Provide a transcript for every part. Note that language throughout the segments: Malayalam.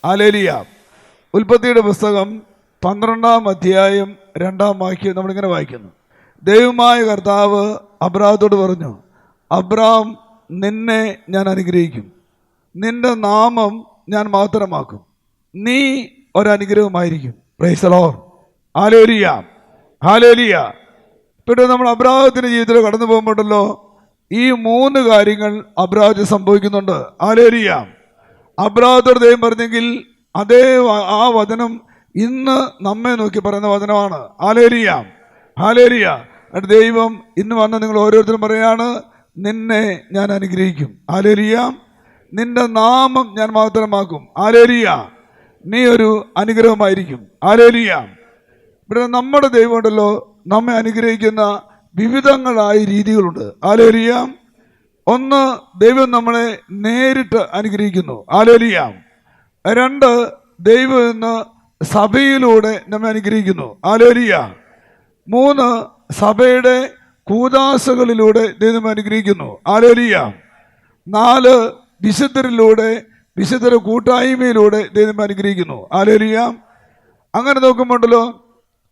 ഹല്ലേലൂയ. ഉൽപ്പത്തിയുടെ പുസ്തകം 12-ാം അധ്യായം 2-ാം വാക്യം നമ്മളിങ്ങനെ വായിക്കുന്നു. ദൈവമായ കർത്താവ് അബ്രാഹത്തോട് പറഞ്ഞു, അബ്രാം, നിന്നെ ഞാൻ അനുഗ്രഹിക്കും, നിന്റെ നാമം ഞാൻ മഹത്തരമാക്കും, നീ ഒരനുഗ്രഹമായിരിക്കും. Praise the Lord. ഹല്ലേലൂയ, ഹല്ലേലൂയ. പിന്നെ നമ്മൾ അബ്രാഹത്തിന്റെ ജീവിതത്തിൽ കടന്നു പോകുമ്പോഴല്ലോ ഈ 3 കാര്യങ്ങൾ അബ്രാഹത്തിന് സംഭവിക്കുന്നുണ്ട്. ഹല്ലേലൂയ. അബ്രാഹത്തോട് ദൈവം പറഞ്ഞെങ്കിൽ അതേ ആ വചനം ഇന്ന് നമ്മെ നോക്കി പറയുന്ന വചനമാണ്. Hallelujah, hallelujah. ദൈവം ഇന്ന് വന്ന് നിങ്ങൾ ഓരോരുത്തരും പറയാണ്, നിന്നെ ഞാൻ അനുഗ്രഹിക്കും. ഹല്ലേലൂയ. നിന്റെ നാമം ഞാൻ മഹത്തരമാക്കും. ഹല്ലേലൂയ. നീ ഒരു അനുഗ്രഹമായിരിക്കും. ഹല്ലേലൂയ. ഇവിടെ നമ്മുടെ ദൈവം ഉണ്ടല്ലോ, നമ്മെ അനുഗ്രഹിക്കുന്ന വിവിധങ്ങളായ രീതികളുണ്ട്. ഹല്ലേലൂയ. ഒന്ന്, ദൈവം നമ്മളെ നേരിട്ട് അനുഗ്രഹിക്കുന്നു. ഹല്ലേലൂയ. 2, ദൈവം ഇന്ന് സഭയിലൂടെ നമ്മെ അനുഗ്രഹിക്കുന്നു. ഹല്ലേലൂയ. 3, സഭയുടെ കൂദാശകളിലൂടെ ദൈവം അനുഗ്രഹിക്കുന്നു. ഹല്ലേലൂയ. 4, വിശുദ്ധരിലൂടെ, വിശുദ്ധര കൂട്ടായ്മയിലൂടെ ദൈവം അനുഗ്രഹിക്കുന്നു. ഹല്ലേലൂയ. അങ്ങനെ നോക്കുമ്പോണ്ടല്ലോ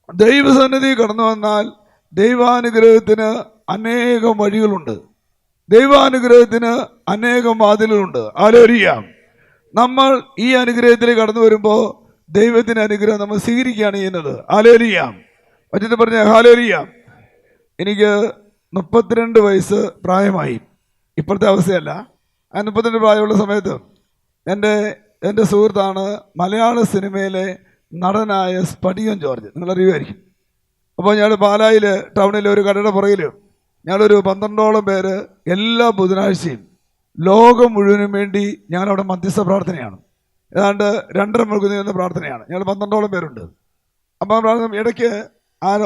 ദൈവസന്നിധി കടന്നു വന്നാൽ ദൈവാനുഗ്രഹത്തിന് അനേകം വഴികളുണ്ട്, ദൈവാനുഗ്രഹത്തിന് അനേകം വാതിലുകളുണ്ട്. ഹല്ലേലൂയ. നമ്മൾ ഈ അനുഗ്രഹത്തിലേക്ക് കടന്നു വരുമ്പോൾ ദൈവത്തിന്റെ അനുഗ്രഹം നമ്മൾ സ്വീകരിക്കുകയാണ് ചെയ്യുന്നത്. ഹല്ലേലൂയ. മറ്റത് പറഞ്ഞ ഹല്ലേലൂയ. എനിക്ക് 32 വയസ്സ് പ്രായമായി. ഇപ്പോഴത്തെ അവസ്ഥയല്ല. ആ 32 പ്രായമുള്ള സമയത്ത് എൻ്റെ സുഹൃത്താണ് മലയാള സിനിമയിലെ നടനായ സ്പടികം ജോർജ്. നിങ്ങളറിയുമായിരിക്കും. അപ്പോൾ ഞങ്ങൾ പാലായിൽ ടൗണിലെ ഒരു കടയുടെ പുറകിൽ ഞങ്ങളൊരു 12ഓളം പേര് എല്ലാ ബുധനാഴ്ചയും ലോകം മുഴുവനും വേണ്ടി ഞങ്ങളവിടെ മധ്യസ്ഥ പ്രാർത്ഥനയാണ്. ഏതാണ്ട് 2.5 മണിക്കൂർ നീളുന്ന പ്രാർത്ഥനയാണ്. ഞങ്ങൾ 12ഓളം പേരുണ്ട്. അപ്പോൾ പ്രാർത്ഥന ഇടയ്ക്ക്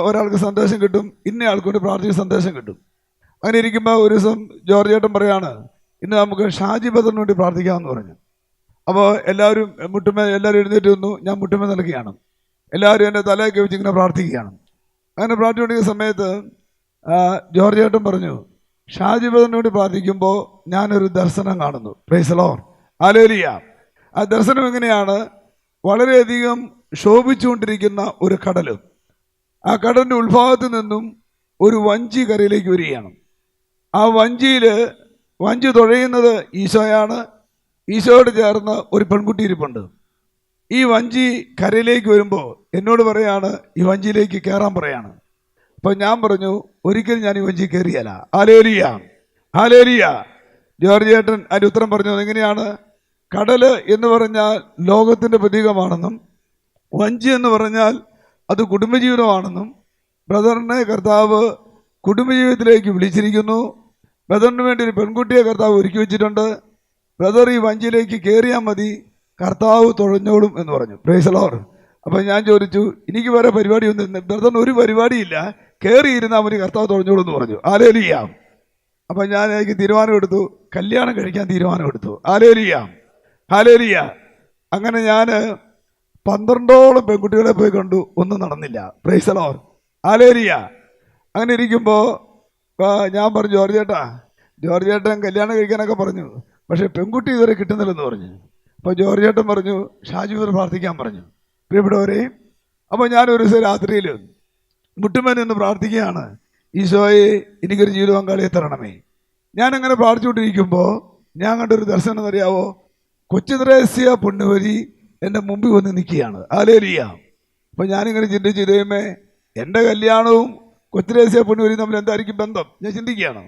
ഒരാൾക്ക് സന്ദേശം കിട്ടും, ഇന്ന ആൾക്കൊരു പ്രാർത്ഥിക സന്ദേശം കിട്ടും. അങ്ങനെ ഇരിക്കുമ്പോൾ ഒരു ദിവസം ജോർജ് ചേട്ടൻ പറയാണ്, ഇന്ന് നമുക്ക് ഷാജി ബദറിന് വേണ്ടി പ്രാർത്ഥിക്കാമെന്ന് പറഞ്ഞു. അപ്പോൾ എല്ലാവരും എല്ലാവരും എഴുന്നേറ്റ് വന്നു. ഞാൻ മുട്ടുമേ നൽകുകയാണ്. എല്ലാവരും എൻ്റെ തലയൊക്കെ വെച്ച് ഇങ്ങനെ പ്രാർത്ഥിക്കുകയാണ്. അങ്ങനെ പ്രാർത്ഥിച്ചുകൊണ്ടിരിക്കുന്ന സമയത്ത് ജോർജ് ചേട്ടൻ പറഞ്ഞു, ഷാജി ബദറിന് വേണ്ടി പ്രാർത്ഥിക്കുമ്പോൾ ഞാനൊരു ദർശനം കാണുന്നു. Price the Lord. ഹല്ലേലൂയ. ആ ദർശനം എങ്ങനെയാണ്? വളരെയധികം ശോഭിച്ചുകൊണ്ടിരിക്കുന്ന ഒരു കടലും ആ കടലിൻ്റെ ഉത്ഭാഗത്തു നിന്നും ഒരു വഞ്ചി കരയിലേക്ക് വരികയാണ്. ആ വഞ്ചി തുഴയുന്നത് ഈശോയാണ്. ഈശോയോട് ചേർന്ന് ഒരു പെൺകുട്ടി ഇരിപ്പുണ്ട്. ഈ വഞ്ചി കരയിലേക്ക് വരുമ്പോൾ എന്നോട് പറയാണ്, ഈ വഞ്ചിയിലേക്ക് കയറാൻ പറയാണ്. അപ്പം ഞാൻ പറഞ്ഞു, ഒരിക്കലും ഞാൻ ഈ വഞ്ചി കയറിയല്ല. Hallelujah, hallelujah. ജോർജ് ചേട്ടൻ അതിൻ്റെ ഉത്തരം പറഞ്ഞു, എങ്ങനെയാണ്? കടല് എന്ന് പറഞ്ഞാൽ ലോകത്തിൻ്റെ പ്രതീകമാണെന്നും വഞ്ചി എന്ന് പറഞ്ഞാൽ അത് കുടുംബജീവിതമാണെന്നും ബ്രദറിനെ കർത്താവ് കുടുംബജീവിതത്തിലേക്ക് വിളിച്ചിരിക്കുന്നു. ബ്രദറിന് വേണ്ടി ഒരു പെൺകുട്ടിയെ കർത്താവ് ഒരുക്കി വെച്ചിട്ടുണ്ട്. ബ്രദർ ഈ വഞ്ചിയിലേക്ക് കയറിയാൽ മതി, കർത്താവ് തുഴഞ്ഞോളും എന്ന് പറഞ്ഞു. Price the Lord. അപ്പം ഞാൻ ചോദിച്ചു, എനിക്ക് വേറെ പരിപാടിയൊന്നും, ബ്രദറിന് ഒരു പരിപാടിയില്ല, കയറിയിരുന്നാൽ മതി, കർത്താവ് തുഴഞ്ഞോളും എന്ന് പറഞ്ഞു. ഹല്ലേലൂയ. അപ്പം ഞാൻ എനിക്ക് തീരുമാനമെടുത്തു, കല്യാണം കഴിക്കാൻ തീരുമാനമെടുത്തു. Hallelujah, hallelujah. അങ്ങനെ ഞാൻ 12ഓളം പെൺകുട്ടികളെ പോയി കണ്ടു, ഒന്നും നടന്നില്ല. Price the Lord. ഹല്ലേലൂയ. അങ്ങനെ ഇരിക്കുമ്പോൾ ഞാൻ പറഞ്ഞു, ജോർജ് ചേട്ടൻ കല്യാണം കഴിക്കാനൊക്കെ പറഞ്ഞു, പക്ഷേ പെൺകുട്ടി ഇതുവരെ കിട്ടുന്നില്ലെന്ന് പറഞ്ഞു. അപ്പോൾ ജോർജ് ചേട്ടൻ പറഞ്ഞു, ഷാജി ബദർ പ്രാർത്ഥിക്കാൻ പറഞ്ഞു. പ്രിയപ്പെട്ടവരെ, അപ്പോൾ ഞാനൊരു ദിവസം രാത്രിയിൽ മുട്ടുമേൽ നിന്ന് പ്രാർത്ഥിക്കുകയാണ്, ഈശോയെ എനിക്കൊരു ജീവിത പങ്കാളിയെ തരണമേ. ഞാനങ്ങനെ പ്രാർത്ഥിച്ചുകൊണ്ടിരിക്കുമ്പോൾ ഞാൻ കണ്ടൊരു ദർശനം എന്നറിയാവോ? കൊച്ചു ത്രേസ്യ പുണ്യവതി എൻ്റെ മുമ്പിൽ വന്ന് നിൽക്കുകയാണ്. ഹല്ലേലൂയ. അപ്പോൾ ഞാനിങ്ങനെ ചിന്തിച്ചു, ദൈവമേ, എൻ്റെ കല്യാണവും കൊച്ചു ത്രേസ്യ പുണ്യവതിയും തമ്മിൽ എന്തായിരിക്കും ബന്ധം? ഞാൻ ചിന്തിക്കുകയാണ്.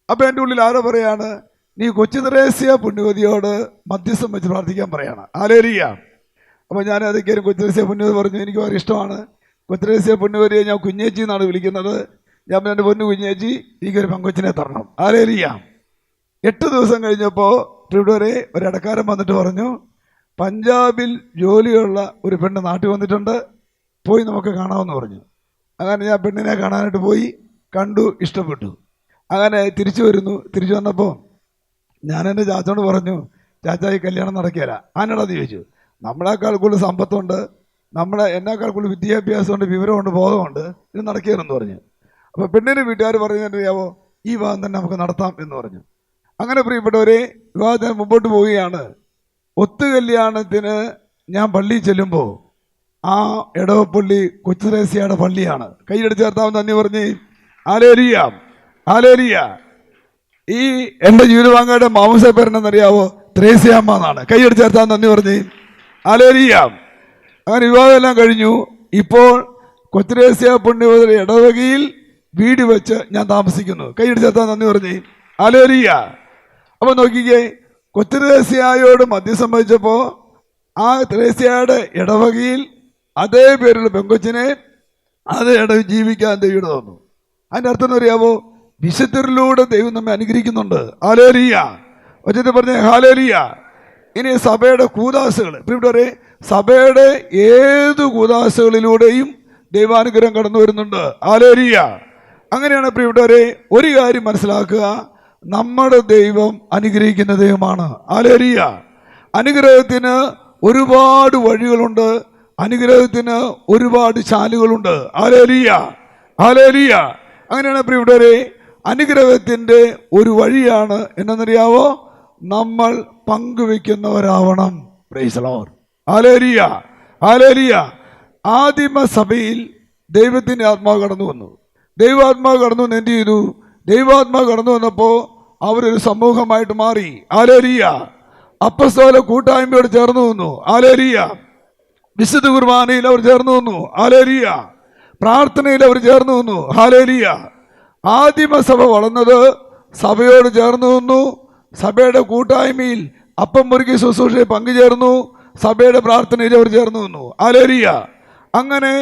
അപ്പോൾ എൻ്റെ ഉള്ളിൽ ആരോ പറയാണ്, നീ കൊച്ചു ത്രേസ്യ പുണ്യവതിയോട് മധ്യസ്ഥം വെച്ച് പ്രാർത്ഥിക്കാൻ പറയാണ്. ഹല്ലേലൂയ. അപ്പോൾ ഞാൻ അതൊക്കെയും കൊച്ചു ത്രേസ്യ പുണ്യവതി പറഞ്ഞു, എനിക്ക് വളരെ ഇഷ്ടമാണ്. കൊച്ചു ത്രേസ്യ പുണ്യവതിയെ ഞാൻ കുഞ്ഞേച്ചി എന്നാണ് വിളിക്കുന്നത്. ഞാൻ എൻ്റെ പൊന്നു കുഞ്ഞേച്ചി, എനിക്കൊരു പെങ്കൊച്ചിനെ തരണം. ഹല്ലേലൂയ. 8 ദിവസം കഴിഞ്ഞപ്പോൾ ഇവിടെ ഒരു ഇടക്കാരൻ വന്നിട്ട് പറഞ്ഞു, പഞ്ചാബിൽ ജോലിയുള്ള ഒരു പെണ്ണ് നാട്ടിൽ വന്നിട്ടുണ്ട്, പോയി നമുക്ക് കാണാമെന്ന് പറഞ്ഞു. അങ്ങനെ ഞാൻ പെണ്ണിനെ കാണാനായിട്ട് പോയി, കണ്ടു, ഇഷ്ടപ്പെട്ടു. അങ്ങനെ തിരിച്ചു വന്നപ്പോൾ ഞാൻ എൻ്റെ ചാച്ചനോട് പറഞ്ഞു, ചാച്ച ഈ കല്യാണം നടക്കില്ല. ആനടാന്ന് ചോദിച്ചു. നമ്മളെക്കാൾ കൂടുതൽ സമ്പത്തുണ്ട്, എന്നേക്കാൾ കൂടുതൽ വിദ്യാഭ്യാസമുണ്ട്, വിവരമുണ്ട്, ബോധമുണ്ട്, ഇത് നടക്കുകയെന്ന് പറഞ്ഞു. അപ്പോൾ പെണ്ണിൻ്റെ വീട്ടുകാർ പറഞ്ഞറിയാവോ, ഈ വിവാഹം തന്നെ നമുക്ക് നടത്താം എന്ന് പറഞ്ഞു. അങ്ങനെ പ്രിയപ്പെട്ടവരെ, വിവാഹത്തിന് മുമ്പോട്ട് പോവുകയാണ്. ഒത്തുകല്യാണത്തിന് ഞാൻ പള്ളിയിൽ ചെല്ലുമ്പോൾ ആ ഇടവപ്പള്ളി കൊച്ചുത്രേസ്യയുടെ പള്ളിയാണ്. കൈയടിച്ച് ചേർത്താൻ നന്ദി പറഞ്ഞ് ഹല്ലേലൂയ, ഹല്ലേലൂയ. ഈ എൻ്റെ ജീവിതവാങ്ങയുടെ മാമൂസ പേരെന്നറിയാവോ? ത്രേസ്യാമ്മ എന്നാണ്. കൈയടിച്ച് ചേർത്താൻ നന്ദി പറഞ്ഞ് ഹല്ലേലൂയ. അങ്ങനെ വിവാഹമെല്ലാം കഴിഞ്ഞു. ഇപ്പോൾ കൊച്ചുത്രേസ്യ പുണ്യവതിയുടെ ഇടവകയിൽ വീട് വെച്ച് ഞാൻ താമസിക്കുന്നു. കൈയടിച്ച് ചേർത്താൻ നന്ദി പറഞ്ഞ് ഹല്ലേലൂയ. അപ്പോൾ നോക്കിക്കേ, കൊച്ചുത്രേസ്യയോട് മദ്യം സംഭവിച്ചപ്പോൾ ആ ത്രേസ്യയുടെ ഇടവകയിൽ അതേ പേരുള്ള പെങ്കൊച്ചിനെ അതേ ഇടവ് ജീവിക്കാൻ ദൈവം തന്നു. അതിൻ്റെ അർത്ഥം എന്ന് അറിയാവോ? വിശുദ്ധരിലൂടെ ദൈവം നമ്മെ അനുഗ്രഹിക്കുന്നുണ്ട്. ഹല്ലേലൂയ. ഒച്ചത്തിൽ പറഞ്ഞേ ഹല്ലേലൂയ. ഇനി സഭയുടെ കൂദാശകൾ, പ്രിയപ്പെട്ടവരെ, സഭയുടെ ഏത് കൂദാശകളിലൂടെയും ദൈവാനുഗ്രഹം കടന്നു വരുന്നുണ്ട്. ഹല്ലേലൂയ. അങ്ങനെയാണ് പ്രിയപ്പെട്ടവരെ, ഒരു കാര്യം മനസ്സിലാക്കുക, നമ്മുടെ ദൈവം അനുഗ്രഹിക്കുന്ന ദൈവമാണ്. ഹല്ലേലൂയ. അനുഗ്രഹത്തിന് ഒരുപാട് വഴികളുണ്ട്, അനുഗ്രഹത്തിന് ഒരുപാട് ചാലുകളുണ്ട്. Hallelujah, hallelujah. അങ്ങനെയാണ് പ്രിയപ്പെട്ടവരെ, അനുഗ്രഹത്തിൻ്റെ ഒരു വഴിയാണ് എന്നറിയാവോ? നമ്മൾ പങ്കുവെക്കുന്നവരാവണം. Praise the Lord. ഹല്ലേലൂയ, ഹല്ലേലൂയ. ആദിമ സഭയിൽ ദൈവത്തിൻ്റെ ആത്മാവ് കടന്നു വന്നു. ദൈവാത്മാവ് കടന്നു വന്ന് എന്ത് ചെയ്തു? ദൈവാത്മാവ് കടന്നു വന്നപ്പോൾ അവരൊരു സമൂഹമായിട്ട് മാറി. ഹല്ലേലൂയ. അപ്പസ്തോല കൂട്ടായ്മയോട് ചേർന്ന് വന്നു. ഹല്ലേലൂയ. വിശുദ്ധ കുർബാനയിൽ അവർ ചേർന്ന് വന്നു. ഹല്ലേലൂയ. പ്രാർത്ഥനയിൽ അവർ ചേർന്ന് വന്നു. ഹല്ലേലൂയ. ആദിമസഭ വളർന്നത് സഭയോട് ചേർന്ന് വന്നു. സഭയുടെ കൂട്ടായ്മയിൽ അപ്പം മുറുക്കി ശുശ്രൂഷയിൽ പങ്കുചേർന്നു. സഭയുടെ പ്രാർത്ഥനയിൽ അവർ ചേർന്ന് വന്നു. ഹല്ലേലൂയ. അങ്ങനെ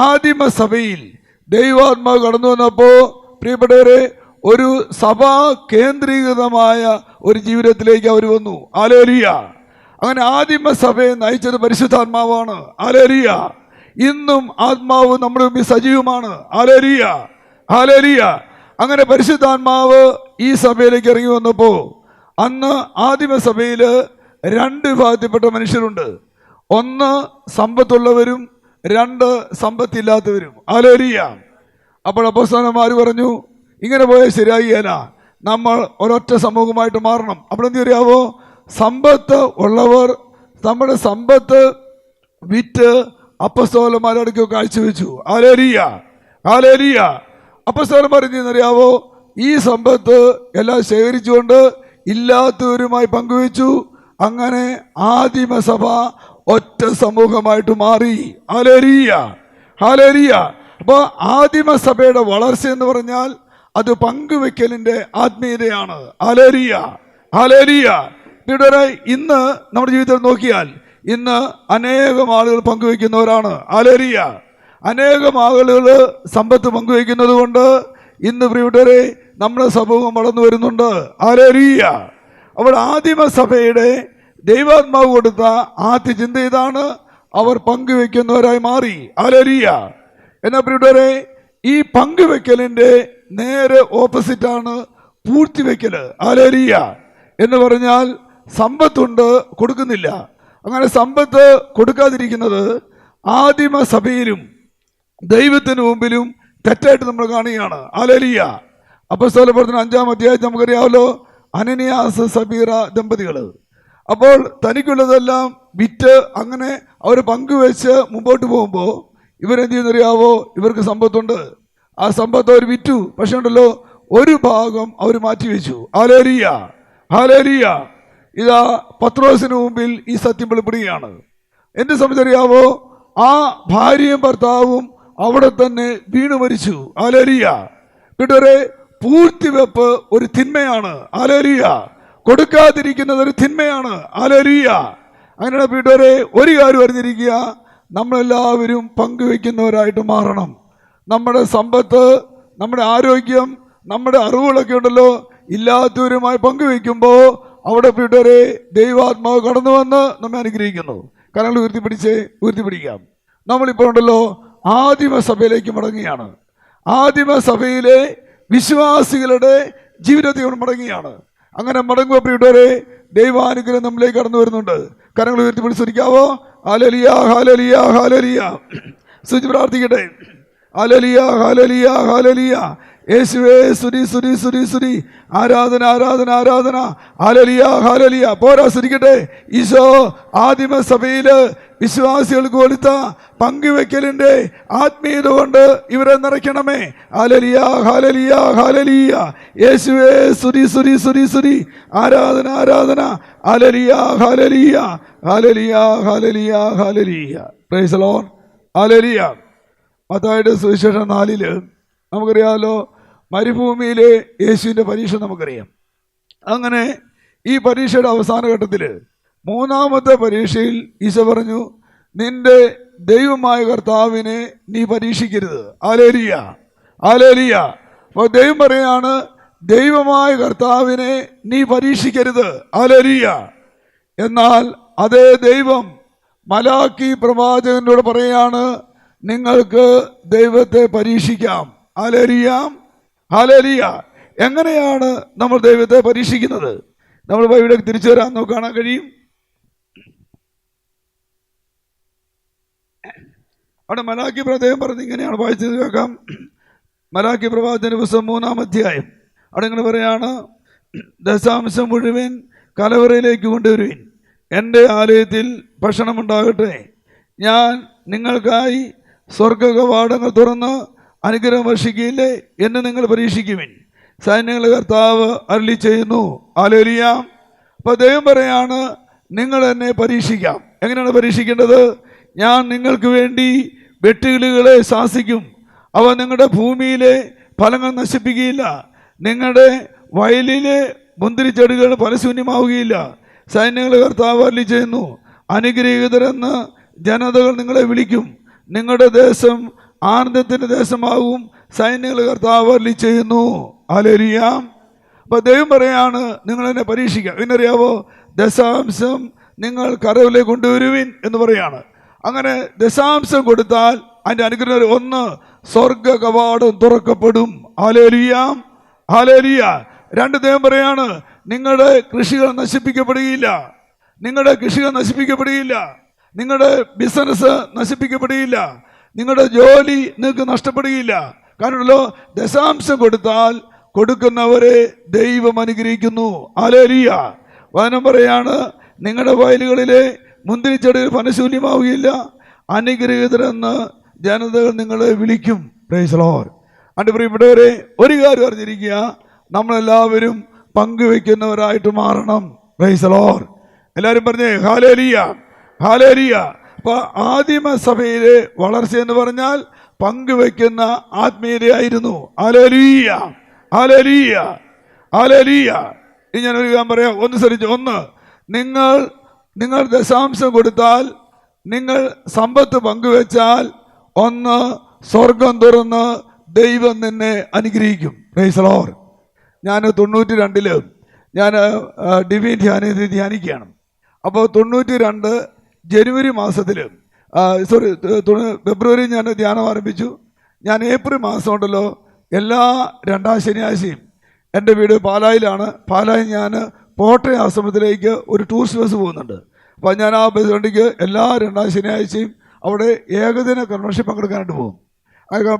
ആദിമസഭയിൽ ദൈവാത്മാവ് കടന്നു വന്നപ്പോൾ പ്രിയപ്പെട്ടവരെ, ഒരു സഭാ കേന്ദ്രീകൃതമായ ഒരു ജീവിതത്തിലേക്ക് അവർ വന്നു. ഹല്ലേലൂയ. അങ്ങനെ ആദിമസഭയെ നയിച്ചത് പരിശുദ്ധാത്മാവാണ്. ഹല്ലേലൂയ. ഇന്നും ആത്മാവ് നമ്മുടെ മുമ്പിൽ സജീവമാണ്. Hallelujah, hallelujah. അങ്ങനെ പരിശുദ്ധാത്മാവ് ഈ സഭയിലേക്ക് ഇറങ്ങി വന്നപ്പോൾ അന്ന് ആദിമസഭയിൽ രണ്ട് വിഭാഗത്തിൽപ്പെട്ട മനുഷ്യരുണ്ട്. ഒന്ന് സമ്പത്തുള്ളവരും, രണ്ട് സമ്പത്തില്ലാത്തവരും. ഹല്ലേലൂയ. അപ്പോൾ അപ്പോസ്തലന്മാർ പറഞ്ഞു, ഇങ്ങനെ പോയാൽ ശരിയാകില്ല, നമ്മൾ ഒരൊറ്റ സമൂഹമായിട്ട് മാറണം. അപ്പോൾ എന്ത് അറിയാവോ? സമ്പത്ത് ഉള്ളവർ നമ്മുടെ സമ്പത്ത് വിറ്റ് അപ്പോസ്തലന്മാരുടെ അടുക്കൽ കാഴ്ചവെച്ചു. Hallelujah, hallelujah. അപ്പോസ്തലന്മാർ എന്തെന്നറിയാവോ? ഈ സമ്പത്ത് എല്ലാം ശേഖരിച്ചുകൊണ്ട് ഇല്ലാത്തവരുമായി പങ്കുവെച്ചു. അങ്ങനെ ആദിമസഭ ഒറ്റ സമൂഹമായിട്ട് മാറി. ഹല്ലേലൂയ, ഹല്ലേലൂയ. അപ്പോൾ ആദിമസഭയുടെ വളർച്ച എന്ന് പറഞ്ഞാൽ അത് പങ്കുവെക്കലിൻ്റെ ആത്മീയതയാണ്. Hallelujah, hallelujah. ഇന്ന് നമ്മുടെ ജീവിതത്തിൽ നോക്കിയാൽ ഇന്ന് അനേകം ആളുകൾ പങ്കുവെക്കുന്നവരാണ്. ഹല്ലേലൂയ. അനേകം ആളുകൾ സമ്പത്ത് പങ്കുവെക്കുന്നത് കൊണ്ട് ഇന്ന് പ്രിയപ്പെട്ടവരെ നമ്മുടെ സമൂഹം വളർന്നു വരുന്നുണ്ട്. ഹല്ലേലൂയ. അപ്പോൾ ആദിമസഭയുടെ ദൈവാത്മാവ് കൊടുത്ത ആദ്യ ചിന്ത ഇതാണ്, അവർ പങ്കുവെക്കുന്നവരായി മാറി. ഹല്ലേലൂയ. എന്നാൽ പ്രിയപ്പെട്ടവരെ, ഈ പങ്കുവെക്കലിൻ്റെ നേരെ ഓപ്പോസിറ്റാണ് പൂർത്തിവെക്കൽ. ഹല്ലേലൂയ. എന്ന് പറഞ്ഞാൽ സമ്പത്തുണ്ട്, കൊടുക്കുന്നില്ല. അങ്ങനെ സമ്പത്ത് കൊടുക്കാതിരിക്കുന്നത് ആദിമസഭയിലും ദൈവത്തിന് മുമ്പിലും തെറ്റായിട്ട് നമ്മൾ കാണുകയാണ്. ഹല്ലേലൂയ. അപ്പോസ്തല പ്രവർത്തനം 5-ാം അധ്യായത്തിൽ നമുക്കറിയാമല്ലോ, അനനിയാസ് സഫീറ ദമ്പതികൾ. അപ്പോൾ തനിക്കുള്ളതെല്ലാം വിറ്റ് അങ്ങനെ അവർ പങ്കുവെച്ച് മുമ്പോട്ട് പോകുമ്പോൾ ഇവരെന്ത് ചെയ്യുന്നറിയാവോ? ഇവർക്ക് സമ്പത്തുണ്ട്. ആ സമ്പത്ത് അവർ വിറ്റു. പക്ഷേ ഉണ്ടല്ലോ, ഒരു ഭാഗം അവർ മാറ്റിവെച്ചു. Hallelujah, hallelujah. ഇതാ പത്രോസിന് മുമ്പിൽ ഈ സത്യം വെളിപ്പെടുകയാണ്. എന്നെ സംബന്ധിച്ചറിയാവോ? ആ ഭാര്യയും ഭർത്താവും അവിടെ തന്നെ വീണു മരിച്ചു. ഹല്ലേലൂയ. കൂട്ടുകാരെ, പൂർത്തിവെപ്പ് ഒരു തിന്മയാണ്. ഹല്ലേലൂയ. കൊടുക്കാതിരിക്കുന്നത് ഒരു തിന്മയാണ്. ഹല്ലേലൂയ. അങ്ങനെയുള്ള കൂട്ടുകാരെ, ഒരു കാര്യം അറിഞ്ഞിരിക്കുക, നമ്മളെല്ലാവരും പങ്കുവെക്കുന്നവരായിട്ട് മാറണം. നമ്മുടെ സമ്പത്ത്, നമ്മുടെ ആരോഗ്യം, നമ്മുടെ അറിവുകളൊക്കെ ഉണ്ടല്ലോ, ഇല്ലാത്തവരുമായി പങ്കുവെക്കുമ്പോൾ അവിടെ കൂട്ടുകാരെ ദൈവാത്മാവ് കടന്നു വന്ന് നമ്മെ അനുഗ്രഹിക്കുന്നു. കാരണം ഉയർത്തിപ്പിടിക്കാം. നമ്മളിപ്പോൾ ഉണ്ടല്ലോ ആദിമസഭയിലേക്ക് മടങ്ങുകയാണ്. ആദിമസഭയിലെ വിശ്വാസികളുടെ ജീവിതത്തിൽ മടങ്ങുകയാണ്. അങ്ങനെ മടങ്ങുക പ്രിയപ്പെട്ടവരെ, ദൈവാനുഗ്രഹം നമ്മിലേക്ക് കടന്നു വരുന്നുണ്ട്. കരങ്ങൾ ഉയർത്തിപ്പിടിച്ചിരിക്കാവോ? ഹല്ലേലൂയ, ഹല്ലേലൂയ, ഹല്ലേലൂയ. സ്തുതി പ്രാർത്ഥിക്കട്ടെ. ഹല്ലേലൂയ, ഹല്ലേലൂയ, ഹല്ലേലൂയ. യേശുവേ സ്തുതി സ്തുതി സ്തുതി സ്തുതി. ആരാധന ആരാധന ആരാധന. ഹല്ലേലൂയ ഹല്ലേലൂയ. പോരാ, സ്തുതിക്കട്ടെ. ഈശോ ആദിമസഭയില് വിശ്വാസികൾക്ക് കൊടുത്ത പങ്കുവെക്കലിന്റെ ആത്മീയത കൊണ്ട് ഇവരെ നിറയ്ക്കണമേ. ഹല്ലേലൂയ ഹല്ലേലൂയ ഹല്ലേലൂയ. യേശുവേ സ്തുതി സ്തുതി സ്തുതി സ്തുതി. ആരാധന ആരാധന. ഹല്ലേലൂയ ഹല്ലേലൂയ ഹല്ലേലൂയ ഹല്ലേലൂയ ഹല്ലേലൂയ. Praise the Lord. ഹല്ലേലൂയ. മത്തായിയുടെ സുവിശേഷം 4 നമുക്കറിയാമല്ലോ, മരുഭൂമിയിലെ യേശുവിൻ്റെ പരീക്ഷ നമുക്കറിയാം. അങ്ങനെ ഈ പരീക്ഷയുടെ അവസാന ഘട്ടത്തിൽ 3ാമത്തെ പരീക്ഷയിൽ ഈശോ പറഞ്ഞു, നിന്റെ ദൈവമായ കർത്താവിനെ നീ പരീക്ഷിക്കരുത്. ഹല്ലേലൂയ ഹല്ലേലൂയ. അപ്പോൾ ദൈവം പറയാണ്, ദൈവമായ കർത്താവിനെ നീ പരീക്ഷിക്കരുത്. ഹല്ലേലൂയ. എന്നാൽ അതേ ദൈവം മലാക്കി പ്രവാചകനോട് പറയാണ്, നിങ്ങൾക്ക് ദൈവത്തെ പരീക്ഷിക്കാം. Hallelujah hallelujah. എങ്ങനെയാണ് നമ്മൾ ദൈവത്തെ പരീക്ഷിക്കുന്നത്? നമ്മൾ ബൈബിളിലേക്ക് തിരിച്ചു വരാൻ നമുക്ക് കാണാൻ കഴിയും. അവിടെ മലാക്കി പ്രവാചകൻ പറഞ്ഞ് ഇങ്ങനെയാണ്, വായിച്ചത് കേൾക്കാം. മലാക്കി പ്രവാചകന്റെ പുസ്തകം 3-ാം അധ്യായം. അവിടെ ഇങ്ങനെ പറയാണ്, ദശാംശം മുഴുവൻ കലവറയിലേക്ക് കൊണ്ടുവരുവിൻ, എൻ്റെ ആലയത്തിൽ ഭക്ഷണമുണ്ടാകട്ടെ. ഞാൻ നിങ്ങൾക്കായി സ്വർഗ കവാടങ്ങൾ തുറന്ന് അനുഗ്രഹം വർഷിക്കുകയില്ലേ എന്ന് നിങ്ങൾ പരീക്ഷിക്കുവിൻ. സൈന്യങ്ങളുടെ കർത്താവ് അരുളി ചെയ്യുന്നു. ഹല്ലേലൂയ. അപ്പോൾ ദൈവം പറയാണ്, നിങ്ങൾ എന്നെ പരീക്ഷിക്കാം. എങ്ങനെയാണ് പരീക്ഷിക്കേണ്ടത്? ഞാൻ നിങ്ങൾക്ക് വേണ്ടി വെട്ടുകിളികളെ ശാസിക്കും. അവ നിങ്ങളുടെ ഭൂമിയിലെ ഫലങ്ങൾ നശിപ്പിക്കുകയില്ല. നിങ്ങളുടെ വയലിലെ മുന്തിരിച്ചെടികൾ ഫലശൂന്യമാവുകയില്ല. സൈന്യങ്ങളുടെ കർത്താവ് അരുളി ചെയ്യുന്നു. അനുഗ്രഹീതരെന്ന് ജനതകൾ നിങ്ങളെ വിളിക്കും. നിങ്ങളുടെ ദേശം ആനന്ദത്തിൻ്റെ ദേശമാകും. സൈന്യങ്ങളുടെ കർത്താവ് അരുളി ചെയ്യുന്നു. ഹല്ലേലൂയ. അപ്പോൾ ദൈവം പറയാണ്, നിങ്ങൾ എന്നെ പരീക്ഷിക്കാം. എന്നറിയാവോ? ദശാംശം നിങ്ങൾ കരവിലേക്ക് കൊണ്ടുവരുവിൻ എന്ന് പറയാണ്. അങ്ങനെ ദശാംശം കൊടുത്താൽ അതിൻ്റെ അനുഗ്രഹം 1, സ്വർഗ കവാടം തുറക്കപ്പെടും. Hallelujah hallelujah. 2, ദൈവം പറയാണ്, നിങ്ങളുടെ കൃഷികൾ നശിപ്പിക്കപ്പെടുകയില്ല. നിങ്ങളുടെ കൃഷികൾ നശിപ്പിക്കപ്പെടുകയില്ല. നിങ്ങളുടെ ബിസിനസ് നശിപ്പിക്കപ്പെടുകയില്ല. നിങ്ങളുടെ ജോലി നിങ്ങൾക്ക് നഷ്ടപ്പെടുകയില്ല. കാരണമല്ലോ, ദശാംശം കൊടുത്താൽ കൊടുക്കുന്നവരെ ദൈവം അനുഗ്രഹിക്കുന്നു. ഹല്ലേലൂയ. വചനം പറയാണ്, നിങ്ങളുടെ വയലുകളിലെ മുന്തിരിച്ചെടികൾ ഫലശൂന്യമാവുകയില്ല. അനുഗ്രഹീതരെന്ന് ജനതകൾ നിങ്ങളെ വിളിക്കും. Praise the Lord. എൻ്റെ പ്രിയപ്പെട്ടവരെ, ഒരു കാര്യം അറിഞ്ഞിരിക്കുക, നമ്മളെല്ലാവരും പങ്കുവെക്കുന്നവരായിട്ട് മാറണം. Praise the Lord. എല്ലാവരും പറഞ്ഞേ ഹല്ലേലൂയ ഹല്ലേലൂയ. അപ്പോൾ ആദിമസഭയിലെ വളർച്ച എന്ന് പറഞ്ഞാൽ പങ്കുവെക്കുന്ന ആത്മീയതയായിരുന്നു. ഹല്ലേലൂയ ഹല്ലേലൂയ ഹല്ലേലൂയ. ഇനി ഞാനൊരു കാര്യം പറയാം, ഒന്ന് ശ്രദ്ധിച്ചു. 1, നിങ്ങൾ ദശാംശം കൊടുത്താൽ, നിങ്ങൾ സമ്പത്ത് പങ്കുവെച്ചാൽ, 1, സ്വർഗം തുറന്ന് ദൈവം നിന്നെ അനുഗ്രഹിക്കും. Price the Lord. ഞാൻ 92 ഞാൻ ഡിവൈൻ ധ്യാനിക്കുകയാണ്. അപ്പോൾ 92 ജനുവരി മാസത്തിൽ, ഫെബ്രുവരി ഞാൻ ധ്യാനം ആരംഭിച്ചു. ഞാൻ ഏപ്രിൽ മാസം ഉണ്ടല്ലോ, എല്ലാ 2ാം ശനിയാഴ്ചയും എൻ്റെ വീട് പാലായിലാണ്. പാലായിൽ ഞാൻ കോട്ടയം ആശ്രമത്തിലേക്ക് ഒരു ടൂറിസ്റ്റ് ബസ് പോകുന്നുണ്ട്. അപ്പോൾ ഞാൻ ആ ബസ് വണ്ടിക്ക് എല്ലാ 2ാം ശനിയാഴ്ചയും അവിടെ ഏകദിന കൺവെൻഷൻ പങ്കെടുക്കാനായിട്ട് പോകും.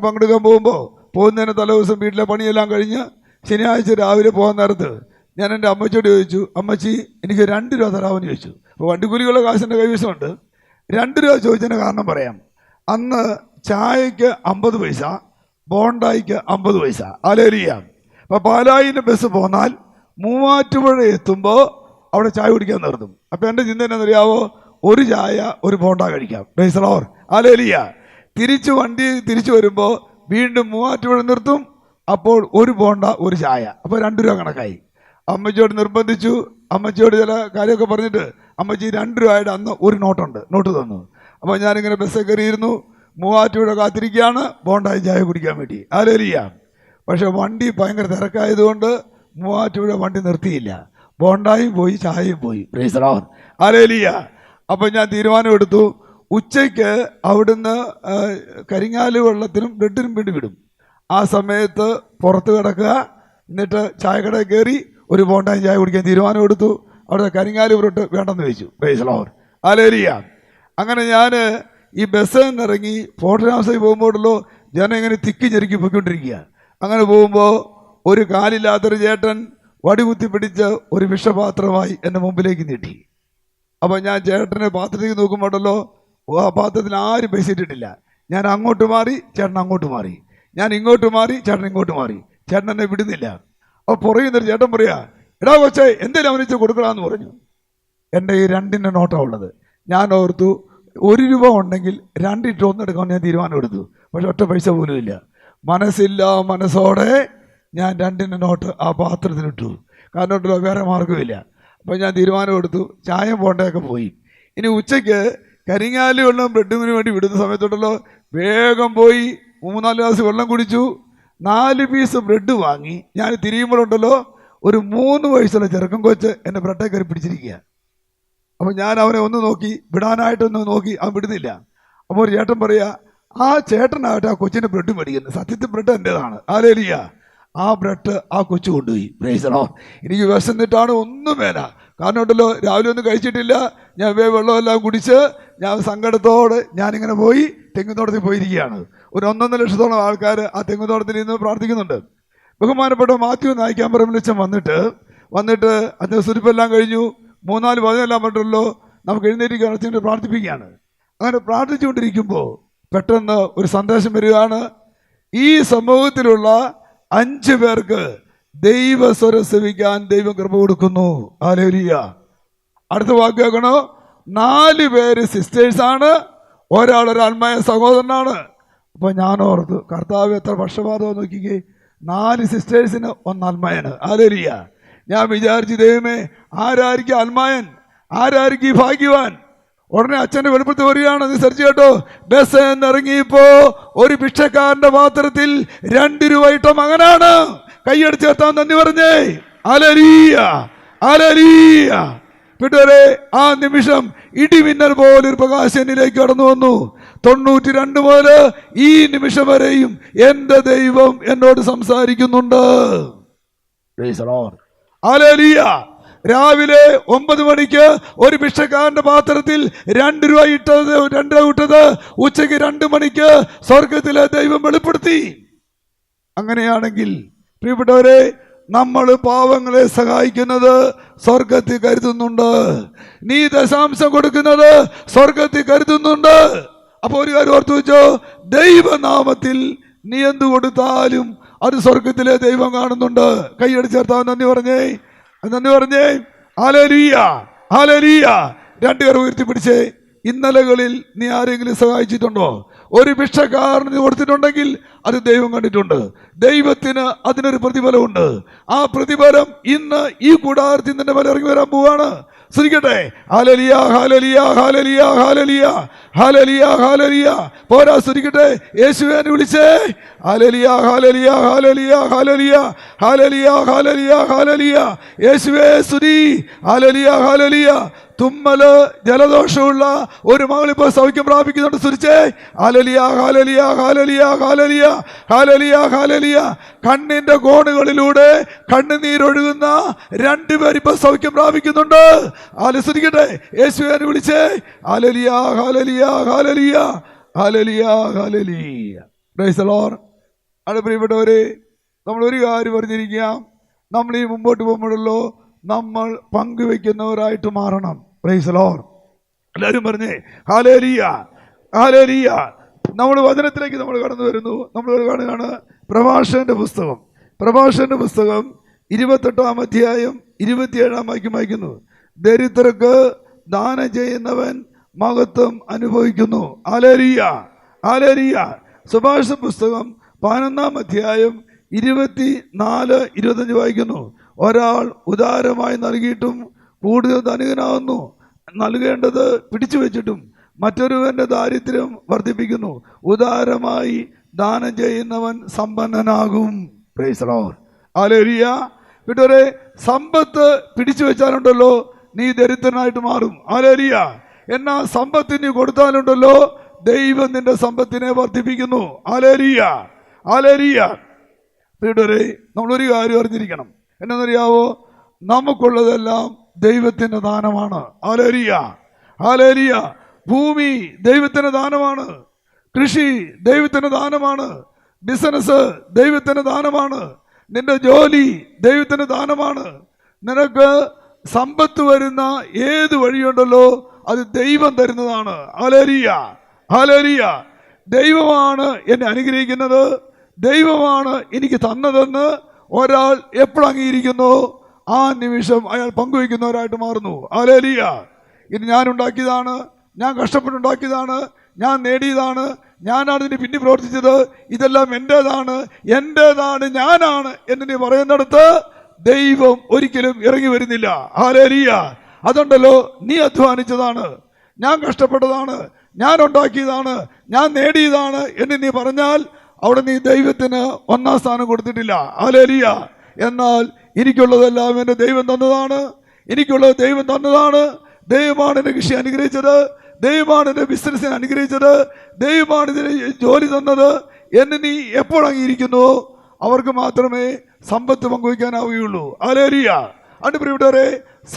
പങ്കെടുക്കാൻ പോകുന്നതിന് തലേദിവസം വീട്ടിലെ പണിയെല്ലാം കഴിഞ്ഞ് ശനിയാഴ്ച രാവിലെ പോകാൻ നേരത്ത് ഞാൻ എൻ്റെ അമ്മച്ചിയോട് ചോദിച്ചു, അമ്മച്ചി എനിക്ക് 2 രൂപ തരാമെന്ന് ചോദിച്ചു. അപ്പോൾ വണ്ടിക്കൂലികളുടെ കാശിൻ്റെ കൈവശമുണ്ട്. 2 രൂപ ചോദിച്ചതിന് കാരണം പറയാം. അന്ന് ചായക്ക് 50 പൈസ, ബോണ്ടായിക്ക് 50 പൈസ. ഹല്ലേലൂയ. അപ്പോൾ പാലായിൻ്റെ ബസ് പോന്നാൽ മൂവാറ്റുപുഴ എത്തുമ്പോൾ അവിടെ ചായ കുടിക്കാൻ നിർത്തും. അപ്പോൾ എൻ്റെ ചിന്ത എന്നറിയാവോ? ഒരു ചായ ഒരു ബോണ്ട കഴിക്കാം. Price the Lord. ഹല്ലേലൂയ. വണ്ടി തിരിച്ചു വരുമ്പോൾ വീണ്ടും മൂവാറ്റുപുഴ നിർത്തും. അപ്പോൾ ഒരു ബോണ്ട ഒരു ചായ. അപ്പോൾ 2 രൂപ കണക്കായി. അമ്മച്ചിയോട് നിർബന്ധിച്ചു. അമ്മച്ചിയോട് ചില കാര്യമൊക്കെ പറഞ്ഞിട്ട് അമ്മച്ചി 2 രൂപയുടെ അന്ന് ഒരു നോട്ട് തന്നു. അപ്പോൾ ഞാനിങ്ങനെ ബസ്സിൽ കയറിയിരുന്നു. മൂവാറ്റുപുഴ കാത്തിരിക്കുകയാണ് ബോണ്ടായി ചായ കുടിക്കാൻ വേണ്ടി. ഹല്ലേലൂയ. പക്ഷെ വണ്ടി ഭയങ്കര തിരക്കായതുകൊണ്ട് മൂവാറ്റുപുഴ വണ്ടി നിർത്തിയില്ല. ബോണ്ടായും പോയി, ചായയും പോയി. Price the Lord. ഹല്ലേലൂയ. അപ്പോൾ ഞാൻ തീരുമാനമെടുത്തു, ഉച്ചയ്ക്ക് അവിടുന്ന് കരിങ്ങാല് വെള്ളത്തിനും ബ്രെഡിനും വേണ്ടി വിടും. ആ സമയത്ത് പുറത്ത് കിടക്കുക, എന്നിട്ട് ചായക്കടയിൽ കയറി ഒരു ബോണ്ടായും ചായ കുടിക്കാൻ തീരുമാനമെടുത്തു. അവിടെ കരിങ്ങാല് പുറത്ത് വേണ്ടെന്ന് വെച്ചു. Price the Lord. ഹല്ലേലൂയ. അങ്ങനെ ഞാൻ ഈ ബസ്സിൽ നിന്നിറങ്ങി ഫോർട്ട് രാമസായി പോകുമ്പോഴല്ലോ ജനം ഇങ്ങനെ തിക്കി ഞെരുക്കി പോയിക്കൊണ്ടിരിക്കുക. അങ്ങനെ പോകുമ്പോൾ ഒരു കാലില്ലാത്തൊരു ചേട്ടൻ വടികുത്തി പിടിച്ച് ഒരു വിഷപാത്രമായി എൻ്റെ മുമ്പിലേക്ക് നീട്ടി. അപ്പോൾ ഞാൻ ചേട്ടനെ പാത്രത്തിലേക്ക് നോക്കുമ്പോഴല്ലോ ആ പാത്രത്തിൽ ആരും പൈസ ഇട്ടിട്ടില്ല. ഞാൻ അങ്ങോട്ട് മാറി, ചേട്ടൻ അങ്ങോട്ട് മാറി, ഞാൻ ഇങ്ങോട്ട് മാറി, ചേട്ടൻ ഇങ്ങോട്ട് മാറി. ചേട്ടൻ എന്നെ വിടുന്നില്ല. അപ്പോൾ പുറകിൽ നിന്നൊരു ചേട്ടൻ പറയാ, എടാ കൊച്ചേ എന്തേലും അവനിച്ച് കൊടുക്കണമെന്ന് പറഞ്ഞു. എൻ്റെ ഈ 2 നോട്ടാണ് ഉള്ളത്. ഞാൻ ഓർത്തു 1 രൂപ ഉണ്ടെങ്കിൽ 2 ഇട്ട് 1 എടുക്കാൻ ഞാൻ തീരുമാനം എടുത്തു. പക്ഷെ ഒറ്റ പൈസ പോലും ഇല്ല. മനസ്സോടെ ഞാൻ 2 നോട്ട് ആ പാത്രത്തിലിട്ടു. കാരണം ഉണ്ടല്ലോ വേറെ മാർഗ്ഗമില്ല. അപ്പോൾ ഞാൻ തീരുമാനം എടുത്തു. ചായ പോണ്ടയൊക്കെ പോയി. ഇനി ഉച്ചയ്ക്ക് കരിങ്ങാലി വെള്ളം ബ്രെഡിന് വേണ്ടി വിടുന്ന സമയത്തുണ്ടല്ലോ വേഗം പോയി 3-4 ഗ്ലാസ് വെള്ളം കുടിച്ചു. 4 പീസ് ബ്രെഡ് വാങ്ങി. ഞാൻ തിരിയുമ്പോഴുണ്ടല്ലോ ഒരു 3 വയസ്സുള്ള ചെറുക്കൻ കൊച്ച് എൻ്റെ ബ്രെഡെ കയറി പിടിച്ചിരിക്കുക. അപ്പോൾ ഞാൻ അവനെ ഒന്ന് നോക്കി, വിടാനായിട്ടൊന്ന് നോക്കി, അവൻ വിടുന്നില്ല. അപ്പോൾ ഒരു ചേട്ടൻ പറയുക, ആ ചേട്ടനായിട്ട് ആ കൊച്ചിൻ്റെ ബ്രെഡ് മേടിക്കുന്നത്, സത്യത്തിൽ ബ്രെഡ് എൻ്റേതാണ്. ഹല്ലേലൂയ. ആ ബ്രെഡ് ആ കൊച്ചു കൊണ്ടുപോയി. Price the Lord. എനിക്ക് വിശന്നിട്ടാണ് ഒന്നും വേല. കാരണം ഉണ്ടല്ലോ രാവിലെ ഒന്നും കഴിച്ചിട്ടില്ല. ഞാൻ വെള്ളമെല്ലാം കുടിച്ച് ഞാൻ സങ്കടത്തോടെ ഞാനിങ്ങനെ പോയി തെങ്ങുതോട്ടത്തിൽ പോയിരിക്കുകയാണ്. ഒരു 1.5 ലക്ഷത്തോളം ആൾക്കാർ ആ തെങ്ങുതോട്ടത്തിൽ നിന്ന് പ്രാർത്ഥിക്കുന്നുണ്ട്. ബഹുമാനപ്പെട്ട മാത്യു നായിക്കാമ്പറമ്പിലച്ചൻ വന്നിട്ട് അദ്ദേഹം സുരിപ്പെല്ലാം കഴിഞ്ഞു. 3-4 പതിനെല്ലാം പറഞ്ഞല്ലോ നമുക്ക് എഴുന്നേറ്റ് കിടച്ചിട്ട് പ്രാർത്ഥിപ്പിക്കുകയാണ്. അങ്ങനെ പ്രാർത്ഥിച്ചുകൊണ്ടിരിക്കുമ്പോൾ പെട്ടെന്ന് ഒരു സന്ദേശം വരികയാണ്. ഈ സമൂഹത്തിലുള്ള 5 പേർക്ക് ദൈവസ്വരം ശ്രവിക്കാൻ ദൈവം കൃപ കൊടുക്കുന്നു. ഹല്ലേലൂയ. അടുത്ത വാക്ക് കേൾക്കണോ? 4 പേര് സിസ്റ്റേഴ്സാണ്, ഒരാളൊരു ആത്മായ സഹോദരനാണ്. അപ്പോൾ ഞാൻ ഓർത്തു, കർത്താവ് എത്ര പക്ഷപാതം നോക്കിക്കേ, 4 സിസ്റ്റേഴ്സിന് 1 ആത്മായന്. ഹല്ലേലൂയ. ഞാൻ വിചാരിച്ചു, ദൈവമേ ആരായിരിക്കും ആത്മായൻ, ആരായിരിക്കും ഈ ഭാഗ്യവാൻ? ഉടനെ അച്ഛൻ്റെ വെളിപ്പെടുത്തി വരികയാണ്. നീ സെർച്ച് കേട്ടോ. ബസ് എന്നിറങ്ങിയപ്പോ ഒരു ഭിക്ഷക്കാരന്റെ പാത്രത്തിൽ 2 രൂപ ഇട്ട മകനാണ്. കൈയടിച്ച് ചേർത്താൻ നന്ദി പറഞ്ഞേ. ഹല്ലേലൂയ, ഹല്ലേലൂയ. കൂട്ടുകാരെ, ആ നിമിഷം ഇടിമിന്നൽ പോലൊരു പ്രകാശം എന്നിലേക്ക് കടന്നു വന്നു. 92 മുതൽ ഈ നിമിഷം വരെയും എൻ്റെ ദൈവം എന്നോട് സംസാരിക്കുന്നുണ്ട്. Price the Lord. ഹല്ലേലൂയ. രാവിലെ 9 മണിക്ക് ഒരു ഭിക്ഷക്കാരന്റെ പാത്രത്തിൽ 2 രൂപ ഇട്ടത് ഉച്ചയ്ക്ക് 2 മണിക്ക് സ്വർഗത്തിലെ ദൈവം വെളിപ്പെടുത്തി. അങ്ങനെയാണെങ്കിൽ പ്രിയപ്പെട്ടവരെ, നമ്മൾ പാവങ്ങളെ സഹായിക്കുന്നത് സ്വർഗത്തിൽ കരുതുന്നുണ്ട്. നീ ദശാംശം കൊടുക്കുന്നത് സ്വർഗത്തിൽ കരുതുന്നുണ്ട്. അപ്പോൾ ഒരു കാര്യം ഓർത്തു വെച്ചോ, ദൈവനാമത്തിൽ നീ എന്തു കൊടുത്താലും അത് സ്വർഗത്തിലെ ദൈവം കാണുന്നുണ്ട്. കൈയടിച്ചേർത്താൻ നന്ദി പറഞ്ഞേ, നന്ദി പറഞ്ഞേ. ഹല്ലേലൂയ, ഹല്ലേലൂയ. 2 പേർ ഉയർത്തിപ്പിടിച്ചേ. ഇന്നലകളിൽ നീ ആരെങ്കിലും സഹായിച്ചിട്ടുണ്ടോ? ഒരു ഭിക്ഷക്കാരന് കൊടുത്തിട്ടുണ്ടെങ്കിൽ അത് ദൈവം കണ്ടിട്ടുണ്ട്. ദൈവത്തിന് അതിനൊരു പ്രതിഫലമുണ്ട്. ആ പ്രതിഫലം ഇന്ന് ഈ കൂടാരത്തിൽ നിന്റെ മേലെ ഇറങ്ങി വരാൻ പോവാണ്. ശ്രദ്ധിക്കട്ടെ. ഹല്ലേലൂയ, ഹല്ലേലൂയ, ഹല്ലേലൂയ, ഹല്ലേലൂയ, ഹല്ലേലൂയ, ഹല്ലേലൂയ. പോരാ, ശ്രദ്ധിക്കട്ടെ. യേശുവേ വിളിച്ചേ. ഹല്ലേലൂയ, ഹല്ലേലൂയ, ഹല്ലേലൂയ, ഹല്ലേലൂയ, ഹല്ലേലൂയ, ഹല്ലേലൂയ, ഹല്ലേലൂയ. യേശുവേ സ്തുതി. Hallelujah, hallelujah. തുമ്മല് ജലദോഷമുള്ള ഒരു മകൾ ഇപ്പോൾ സൗഖ്യം പ്രാപിക്കുന്നുണ്ട്. സ്തുതിച്ചേ. ഹല്ലേലൂയ, ഹല്ലേലൂയ, ഹല്ലേലൂയ, ഹല്ലേലൂയ, ഹല്ലേലൂയ, ഹല്ലേലൂയ. കണ്ണിന്റെ കോണുകളിലൂടെ കണ്ണുനീരൊഴുകുന്ന 2 പേർ ഇപ്പോൾ സൗഖ്യം പ്രാപിക്കുന്നുണ്ട്. സ്തുതിക്കട്ടെ. യേശുവേ വിളിച്ചേ. ഹല്ലേലൂയ, ഹല്ലേലൂയ, ഹല്ലേലൂയ, ഹല്ലേലൂയ, ഹല്ലേലൂയ. Praise the Lord. അത് പ്രിയപ്പെട്ടവരെ, നമ്മൾ ഒരു കാര്യം പറഞ്ഞിരിക്കാം. നമ്മൾ ഈ മുമ്പോട്ട് പോകുമ്പോഴല്ലോ നമ്മൾ പങ്കുവെക്കുന്നവരായിട്ട് മാറണം. Praise the Lord. എല്ലാവരും പറഞ്ഞേ ഹല്ലേലൂയ, ഹല്ലേലൂയ. നമ്മൾ വചനത്തിലേക്ക് നമ്മൾ കടന്നു വരുന്നു. നമ്മൾ കാണുകയാണ് പ്രഭാഷകന്റെ പുസ്തകം. പ്രഭാഷകന്റെ പുസ്തകം 28-ാം അധ്യായം 27-ാം വാക്യം വായിക്കുന്നു. ദരിദ്രർക്ക് ദാനം ചെയ്യുന്നവൻ മഹത്വം അനുഭവിക്കുന്നു. Hallelujah, hallelujah. സുഭാഷിത പുസ്തകം 11-ാം അധ്യായം 24-25 വായിക്കുന്നു. ഒരാൾ ഉദാരമായി നൽകിയിട്ടും കൂടുതൽ ധനികനാകുന്നു. നൽകേണ്ടത് പിടിച്ചു വെച്ചിട്ടും മറ്റൊരുവന്റെ ദാരിദ്ര്യം വർദ്ധിപ്പിക്കുന്നു. ഉദാരമായി ദാനം ചെയ്യുന്നവൻ സമ്പന്നനാകും. Praise the Lord. ഹല്ലേലൂയ. വിട്ടോരെ, സമ്പത്ത് പിടിച്ചു വെച്ചാലുണ്ടല്ലോ നീ ദരിദ്രനായിട്ട് മാറും. ഹല്ലേലൂയ. എന്നാ സമ്പത്ത് നീ കൊടുത്താലുണ്ടല്ലോ ദൈവം നിന്റെ സമ്പത്തിനെ വർദ്ധിപ്പിക്കുന്നു. Hallelujah, hallelujah. വിട്ടോരെ, നമ്മളൊരു കാര്യം അറിഞ്ഞിരിക്കണം. എന്നറിയാവോ? നമുക്കുള്ളതെല്ലാം ദൈവത്തിന്റെ ദാനമാണ്. Hallelujah, hallelujah. ഭൂമി ദൈവത്തിന്റെ ദാനമാണ്. കൃഷി ദൈവത്തിന്റെ ദാനമാണ്. ബിസിനസ് ദൈവത്തിന് ദാനമാണ്. നിന്റെ ജോലി ദൈവത്തിന് ദാനമാണ്. നിനക്ക് സമ്പത്ത് വരുന്ന ഏത് വഴിയുണ്ടല്ലോ അത് ദൈവം തരുന്നതാണ്. Hallelujah, hallelujah. ദൈവമാണ് എന്നെ അനുഗ്രഹിക്കുന്നത്, ദൈവമാണ് എനിക്ക് തന്നതെന്ന് ഒരാൾ എപ്പോൾ അംഗീകരിക്കുന്നു ആ നിമിഷം അയാൾ പങ്കുവയ്ക്കുന്നവരായിട്ട് മാറുന്നു. ഹല്ലേലൂയ. ഇത് ഞാൻ ഉണ്ടാക്കിയതാണ്, ഞാൻ കഷ്ടപ്പെട്ടുണ്ടാക്കിയതാണ്, ഞാൻ നേടിയതാണ്, ഞാനാണ് ഇതിന് പിന്നെ പ്രവർത്തിച്ചത്, ഇതെല്ലാം എൻ്റേതാണ്, ഞാനാണ് എന്ന് നീ പറയുന്നിടത്ത് ദൈവം ഒരിക്കലും ഇറങ്ങി വരുന്നില്ല. ഹല്ലേലൂയ. അതുണ്ടല്ലോ, നീ അധ്വാനിച്ചതാണ്, ഞാൻ കഷ്ടപ്പെട്ടതാണ്, ഞാൻ ഉണ്ടാക്കിയതാണ്, ഞാൻ നേടിയതാണ് എന്ന് നീ പറഞ്ഞാൽ അവിടെ നീ ദൈവത്തിന് ഒന്നാം സ്ഥാനം കൊടുത്തിട്ടില്ല. ഹല്ലേലൂയ. എന്നാൽ എനിക്കുള്ളതെല്ലാം എൻ്റെ ദൈവം തന്നതാണ്, എനിക്കുള്ളത് ദൈവം തന്നതാണ്. ദൈവമാണ് എൻ്റെ കൃഷി അനുഗ്രഹിച്ചത്, ദൈവമാണ് എൻ്റെ ബിസിനസ്സിനെ അനുഗ്രഹിച്ചത്, ദൈവമാണ് ഇതിന് ജോലി തന്നത് എന്ന് നീ എപ്പോൾ അംഗീകരിക്കുന്നു അവർക്ക് മാത്രമേ സമ്പത്ത് പങ്കുവയ്ക്കാനാവുകയുള്ളൂ. ഹല്ലേലൂയ. അതുകൊണ്ട് പ്രിയപ്പെട്ടവരെ,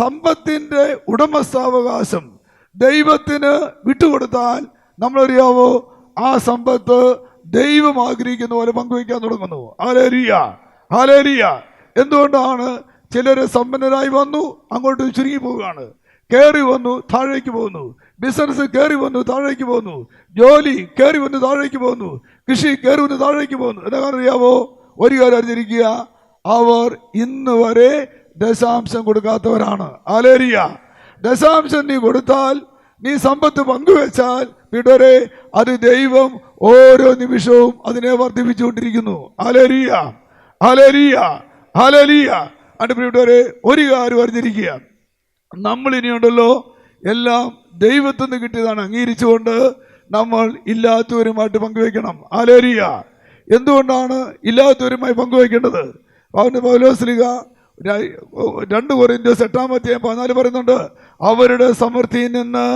സമ്പത്തിൻ്റെ ഉടമസ്ഥാവകാശം ദൈവത്തിന് വിട്ടുകൊടുത്താൽ നമ്മളറിയാവോ ആ സമ്പത്ത് ദൈവം ആഗ്രഹിക്കുന്ന പോലെ പങ്കുവയ്ക്കാൻ തുടങ്ങുന്നു. Hallelujah, hallelujah. എന്തുകൊണ്ടാണ് ചിലർ സമ്പന്നരായി വന്നു അങ്ങോട്ട് ചുരുങ്ങി പോവുകയാണ്, കയറി വന്നു താഴേക്ക് പോകുന്നു, ബിസിനസ് കയറി വന്നു താഴേക്ക് പോകുന്നു, ജോലി കയറി വന്ന് താഴേക്ക് പോകുന്നു, കൃഷി കയറി വന്ന് താഴേക്ക് പോകുന്നു. എന്താ അറിയാവോ? ഒരു കാര്യം അറിഞ്ഞിരിക്കുക, അവർ ഇന്ന് വരെ ദശാംശം കൊടുക്കാത്തവരാണ്. ഹല്ലേലൂയ. ദശാംശം നീ കൊടുത്താൽ, നീ സമ്പത്ത് പങ്കുവെച്ചാൽ വീട്ടുകാരെ അത് ദൈവം ഓരോ നിമിഷവും അതിനെ വർദ്ധിപ്പിച്ചുകൊണ്ടിരിക്കുന്നു. ഹല്ലേലൂയ, ഹല്ലേലൂയ, ഹല്ലേലൂയ. അതിന്റെ വീട്ടുകാരെ ഒരു കാര്യം അറിഞ്ഞിരിക്കുക, നമ്മൾ ഇനിയുണ്ടല്ലോ എല്ലാം ദൈവത്തിൽ നിന്ന് കിട്ടിയതാണ് അംഗീകരിച്ചുകൊണ്ട് നമ്മൾ ഇല്ലാത്തവരുമായിട്ട് പങ്കുവെക്കണം. ഹല്ലേലൂയ. എന്തുകൊണ്ടാണ് ഇല്ലാത്തവരുമായി പങ്കുവെക്കേണ്ടത്? പൗലോസ്ലീഹ 2 കൊരിന്ത്യർ 8:14 പറയുന്നുണ്ട്, അവരുടെ സമൃദ്ധിയിൽ നിന്ന്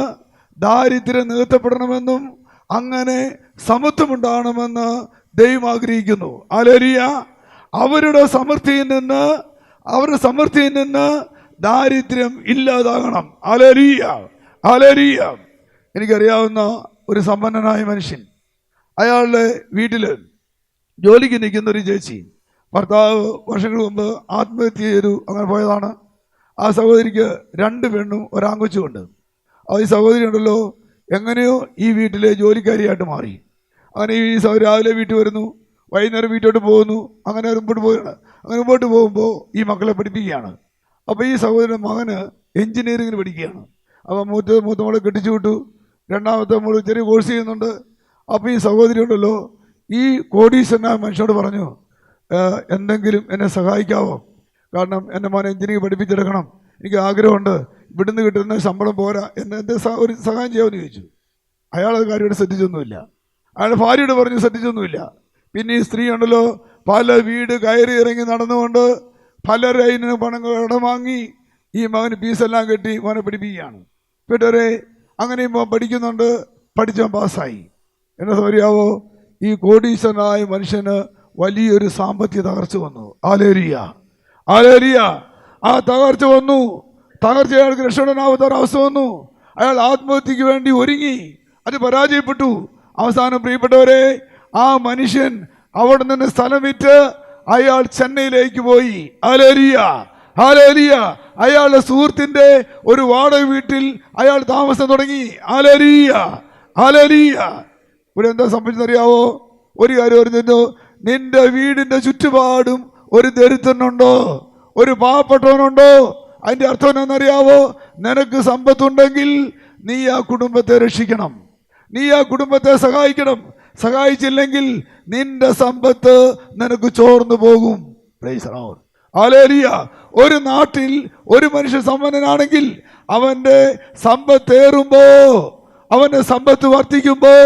ദാരിദ്ര്യം നികത്തപ്പെടണമെന്നും അങ്ങനെ സമത്വമുണ്ടാകണമെന്ന് ദൈവം ആഗ്രഹിക്കുന്നു. ഹല്ലേലൂയ. അവരുടെ സമൃദ്ധിയിൽ നിന്ന് ദാരിദ്ര്യം ഇല്ലാതാകണം. Hallelujah, hallelujah. എനിക്കറിയാവുന്ന ഒരു സമ്പന്നനായ മനുഷ്യൻ, അയാളുടെ വീട്ടിൽ ജോലിക്ക് നിൽക്കുന്ന ഒരു ചേച്ചി, ഭർത്താവ് വർഷങ്ങൾ മുമ്പ് ആത്മഹത്യ ചെയ്തു, അങ്ങനെ പോയതാണ്. ആ സഹോദരിക്ക് 2 പെണ്ണും ഒരാങ്കൊച്ചുമുണ്ട്. ഈ സഹോദരി ഉണ്ടല്ലോ എങ്ങനെയോ ഈ വീട്ടിലെ ജോലിക്കാരിയായിട്ട് മാറി. അങ്ങനെ ഈ രാവിലെ വീട്ടിൽ വരുന്നു, വൈകുന്നേരം വീട്ടിലോട്ട് പോകുന്നു, അങ്ങനെ മുമ്പോട്ട് പോവുകയാണ്. അങ്ങനെ മുമ്പോട്ട് പോകുമ്പോൾ ഈ മക്കളെ പഠിപ്പിക്കുകയാണ്. അപ്പോൾ ഈ സഹോദരൻ്റെ മകന് എൻജിനീയറിങ്ങിന് പഠിക്കുകയാണ്. അപ്പോൾ മൂത്ത മോളെ കെട്ടിച്ചു വിട്ടു, രണ്ടാമത്തെ മോള് ചെറിയ കോഴ്സ് ചെയ്യുന്നുണ്ട്. അപ്പോൾ ഈ സഹോദരി ഉണ്ടല്ലോ ഈ കോടീശ്വരനായ മനുഷ്യനോട് പറഞ്ഞു, എന്തെങ്കിലും എന്നെ സഹായിക്കാവോ? കാരണം എൻ്റെ മോനെ എഞ്ചിനീയറിംഗ് പഠിപ്പിച്ചെടുക്കണം, എനിക്ക് ആഗ്രഹമുണ്ട്, ഇവിടുന്ന് കിട്ടുന്ന ശമ്പളം പോരാ, എന്നെ ഒരു സഹായം ചെയ്യാമെന്ന് ചോദിച്ചു. അയാളത് കാര്യമായിട്ട് ശ്രദ്ധിച്ചൊന്നുമില്ല. അയാളുടെ ഭാര്യയോട് പറഞ്ഞ് ശ്രദ്ധിച്ചൊന്നുമില്ല. പിന്നെ ഈ സ്ത്രീ ഉണ്ടല്ലോ പല വീട് കയറി ഇറങ്ങി നടന്നുകൊണ്ട് പലരെ അതിന് പണം കടം വാങ്ങി ഈ മകന് ഫീസെല്ലാം കെട്ടി മോനെ പഠിപ്പിക്കുകയാണ്. കേട്ടവരെ അങ്ങനെ മോൻ പഠിക്കുന്നുണ്ട്, പഠിച്ചവൻ പാസ്സായി. എന്നെ അറിയാവോ, ഈ കോടീശ്വരനായ മനുഷ്യന് വലിയൊരു സാമ്പത്തിക തകർച്ച വന്നു. Hallelujah, hallelujah. ആ തകർച്ച വന്നു, തകർച്ച അയാൾക്ക് രക്ഷപ്പെടാനാവാത്ത അവസ്ഥ വന്നു. അയാൾ ആത്മഹത്യക്ക് വേണ്ടി ഒരുങ്ങി, അത് പരാജയപ്പെട്ടു. അവസാനം പ്രിയപ്പെട്ടവരെ ആ മനുഷ്യൻ അവിടെ നിന്ന് സ്ഥലം വിറ്റ് അയാൾ ചെന്നൈയിലേക്ക് പോയി. Hallelujah, hallelujah. അയാളുടെ സുഹൃത്തിന്റെ ഒരു വാടക വീട്ടിൽ അയാൾ താമസം തുടങ്ങി. Hallelujah, hallelujah. ഇവിടെ എന്താ സംഭവിച്ചറിയാവോ? ഒരു കാര്യം അറിഞ്ഞു, നിന്റെ വീടിന്റെ ചുറ്റുപാടും ഒരു ദരിദ്രനുണ്ടോ, ഒരു പാവപ്പെട്ടവനുണ്ടോ? അതിന്റെ അർത്ഥം എന്താണെന്നറിയാവോ? നിനക്ക് സമ്പത്തുണ്ടെങ്കിൽ നീ ആ കുടുംബത്തെ രക്ഷിക്കണം, നീ ആ കുടുംബത്തെ സഹായിക്കണം. സഹായിച്ചില്ലെങ്കിൽ നിന്റെ സമ്പത്ത് നിനക്ക് ചോർന്നു പോകും. Price the Lord, hallelujah. ഒരു നാട്ടിൽ ഒരു മനുഷ്യൻ സമ്പന്നനാണെങ്കിൽ അവന്റെ സമ്പത്ത് ഏറുമ്പോ, അവന്റെ സമ്പത്ത് വർദ്ധിക്കുമ്പോ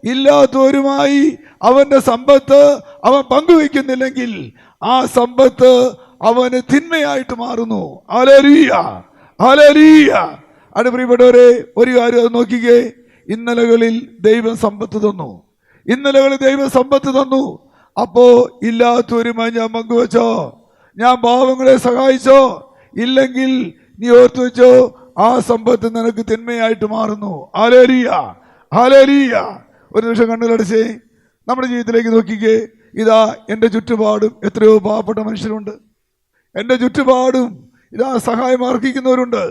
ഇല്ലാത്തവരുമായി അവന്റെ സമ്പത്ത് അവൻ പങ്കുവെക്കുന്നില്ലെങ്കിൽ ആ സമ്പത്ത് അവന് തിന്മയായിട്ട് മാറുന്നു. Hallelujah, hallelujah. അത് പ്രിയപ്പെട്ടവരെ ഒരു കാര്യം നോക്കിക്കേ, ഇന്നലകളിൽ ദൈവം സമ്പത്ത് തന്നു, ഇന്നലകളിൽ ദൈവം സമ്പത്ത് തന്നു. അപ്പോ ഇല്ലാത്തവരുമായി ഞാൻ പങ്കുവെച്ചോ, ഞാൻ പാവങ്ങളെ സഹായിച്ചോ? ഇല്ലെങ്കിൽ നീ ഓർത്തു വെച്ചോ, ആ സമ്പത്ത് നിനക്ക് തിന്മയായിട്ട് മാറുന്നു. ഹല്ലേലൂയ, ഹല്ലേലൂയ. ഒരു നിമിഷം കണ്ണുകളടച്ചേ, നമ്മുടെ ജീവിതത്തിലേക്ക് നോക്കിക്കേ. ഇതാ എൻ്റെ ചുറ്റുപാടും എത്രയോ പാവപ്പെട്ട മനുഷ്യരുണ്ട്. എൻ്റെ ചുറ്റുപാടും ഇതാ സഹായം അർഹിക്കുന്നവരുണ്ട്.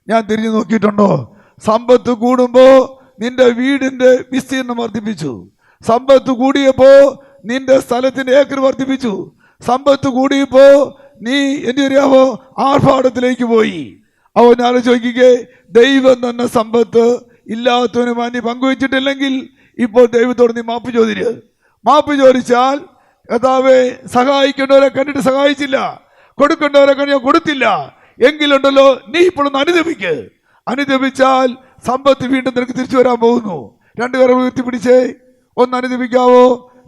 ഞാൻ തിരിഞ്ഞു നോക്കിയിട്ടുണ്ടോ? സമ്പത്ത് കൂടുമ്പോൾ നിന്റെ വീടിൻ്റെ വിസ്തീർണം വർദ്ധിപ്പിച്ചു. സമ്പത്ത് കൂടിയപ്പോൾ നിന്റെ സ്ഥലത്തിൻ്റെ ഏക്കർ വർദ്ധിപ്പിച്ചു. സമ്പത്ത് കൂടിയപ്പോൾ നീ എന്ത് അറിയാവോ? ആർഭാടത്തിലേക്ക് പോയി. അവൻ ആലോചിക്കുകയെ, ദൈവം തന്നെ സമ്പത്ത് ഇല്ലാത്തവനുമായി നീ പങ്കുവെച്ചിട്ടില്ലെങ്കിൽ ഇപ്പോൾ ദൈവത്തോട് നീ മാപ്പ് ചോദിക്കുക. മാപ്പ് ചോദിച്ചാൽ, കർത്താവേ, സഹായിക്കേണ്ടവരെ കണ്ടിട്ട് സഹായിച്ചില്ല, കൊടുക്കേണ്ടവരെ കണ്ട് ഞാൻ കൊടുത്തില്ല എങ്കിലുണ്ടല്ലോ, നീ ഇപ്പോഴൊന്ന് അനുദപിക്ക്. അനുദപിച്ചാൽ സമ്പത്ത് വീണ്ടും നിനക്ക് തിരിച്ചു വരാൻ പോകുന്നു. 2 കരം ഉയർത്തിപ്പിടിച്ചേ ഒന്ന് അനുദപിക്കാവോ?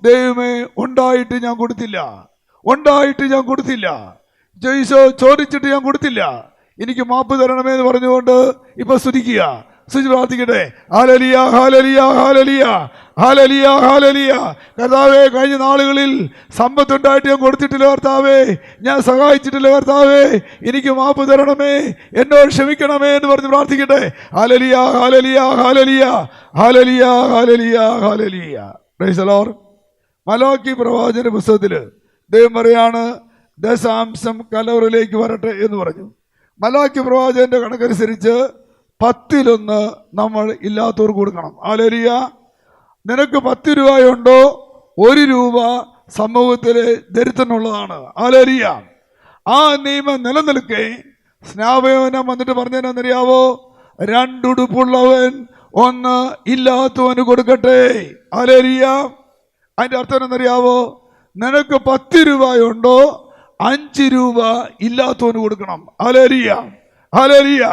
ദൈവമേ, ഉണ്ടായിട്ട് ഞാൻ കൊടുത്തില്ല, ഉണ്ടായിട്ട് ഞാൻ കൊടുത്തില്ല, ജയിച്ചോ ചോദിച്ചിട്ട് ഞാൻ കൊടുത്തില്ല, എനിക്ക് മാപ്പ് തരണമേ എന്ന് പറഞ്ഞുകൊണ്ട് ഇപ്പൊ സ്തുതിക്കുക. സ്തുതി പ്രാർത്ഥിക്കട്ടെ. ഹല്ലേലൂയ, ഹല്ലേലൂയ, ഹല്ലേലൂയ, ഹല്ലേലൂയ, ഹല്ലേലൂയ. കർത്താവേ, കഴിഞ്ഞ നാളുകളിൽ സമ്പത്തുണ്ടായിട്ട് ഞാൻ കൊടുത്തിട്ടില്ല കർത്താവേ, ഞാൻ സഹായിച്ചിട്ടില്ല കർത്താവേ, എനിക്ക് മാപ്പ് തരണമേ, എന്നോട് ക്ഷമിക്കണമേ എന്ന് പറഞ്ഞ് പ്രാർത്ഥിക്കട്ടെ. ഹല്ലേലൂയ, ഹല്ലേലൂയ, ഹല്ലേലൂയ, ഹല്ലേലൂയ, ഹല്ലേലൂയ, ഹല്ലേലൂയ. Praise the Lord. മലാക്കി പ്രവാചകന്റെ പുസ്തകത്തിൽ ദൈവം പറയാണ്, ദശാംശം കലവറിലേക്ക് വരട്ടെ എന്ന് പറഞ്ഞു. മലാക്കി പ്രവാചകന്റെ കണക്കനുസരിച്ച് 10 നമ്മൾ ഇല്ലാത്തവർക്ക് കൊടുക്കണം. ഹല്ലേലൂയ. നിനക്ക് 10 രൂപയുണ്ടോ, 1 രൂപ സമൂഹത്തിലെ ദരിദ്രനുള്ളതാണ്. ഹല്ലേലൂയ. ആ നിയമം നിലനിൽക്കെ സ്നാപയോനം വന്നിട്ട് പറഞ്ഞതെന്നറിയാവോ? 2 ഉടുപ്പുള്ളവൻ 1 ഇല്ലാത്തവന് കൊടുക്കട്ടെ. ഹല്ലേലൂയ. അതിന്റെ അർത്ഥം എന്നറിയാവോ? നിനക്ക് 10 രൂപയുണ്ടോ, 5 രൂപ ഇല്ലാത്തവന് കൊടുക്കണം. Hallelujah, hallelujah.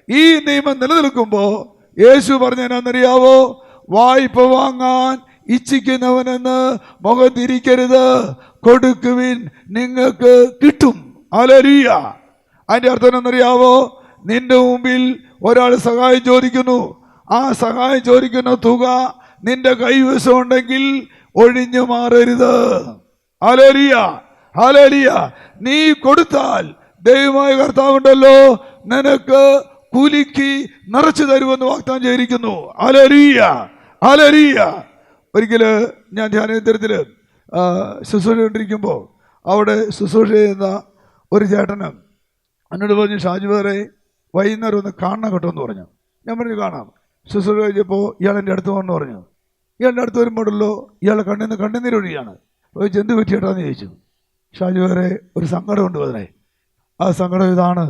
ഈ നിയമം നിലനിൽക്കുമ്പോ യേശു പറഞ്ഞതെന്നറിയാവോ? വായ്പ വാങ്ങാൻ ഇച്ഛിക്കുന്നവനെന്ന് മുഖം തിരിക്കരുത്, കൊടുക്കുവിൻ, നിങ്ങൾക്ക് കിട്ടും. ഹല്ലേലൂയ. അതിന്റെ അർത്ഥം എന്നറിയാവോ? നിന്റെ മുമ്പിൽ ഒരാൾ സഹായം ചോദിക്കുന്നു, ആ സഹായം ചോദിക്കുന്ന തുക നിന്റെ കൈവശം ഉണ്ടെങ്കിൽ ഒഴിഞ്ഞു മാറരുത്. ഹല്ലേലൂയ, ഹല്ലേലൂയ. നീ കൊടുത്താൽ ദൈവമായ കർത്താവുണ്ടല്ലോ നിനക്ക് കൂലിക്ക് നിറച്ചു തരുമെന്ന് വാഗ്ദാനം ചെയ്തിരിക്കുന്നു. Hallelujah, hallelujah. ഒരിക്കല് ഞാൻ ധ്യാനേന്ദ്രത്തില് ശുശ്രൂഷ കൊണ്ടിരിക്കുമ്പോൾ അവിടെ ശുശ്രൂഷ ചെയ്യുന്ന ഒരു ചേട്ടനും എന്നോട് പറഞ്ഞു, ഷാജി വേറെ വൈകുന്നേരം ഒന്ന് കാണണം കേട്ടോ എന്ന് പറഞ്ഞു. ഞാൻ പറഞ്ഞു കാണാം. ശുശ്രൂഷ കഴിഞ്ഞപ്പോൾ ഇയാൾ എൻ്റെ അടുത്ത് വന്നു പറഞ്ഞു. ഇയാളുടെ അടുത്ത് വരുമ്പോഴല്ലോ ഇയാളെ കണ്ണുനീരൊഴിയാണ്. എന്ത് പറ്റിയിട്ടാന്ന് ചോദിച്ചു. ഷാജി വേറെ ഒരു സങ്കടമുണ്ട് വേറെ. ആ സങ്കടം ഇതാണ്,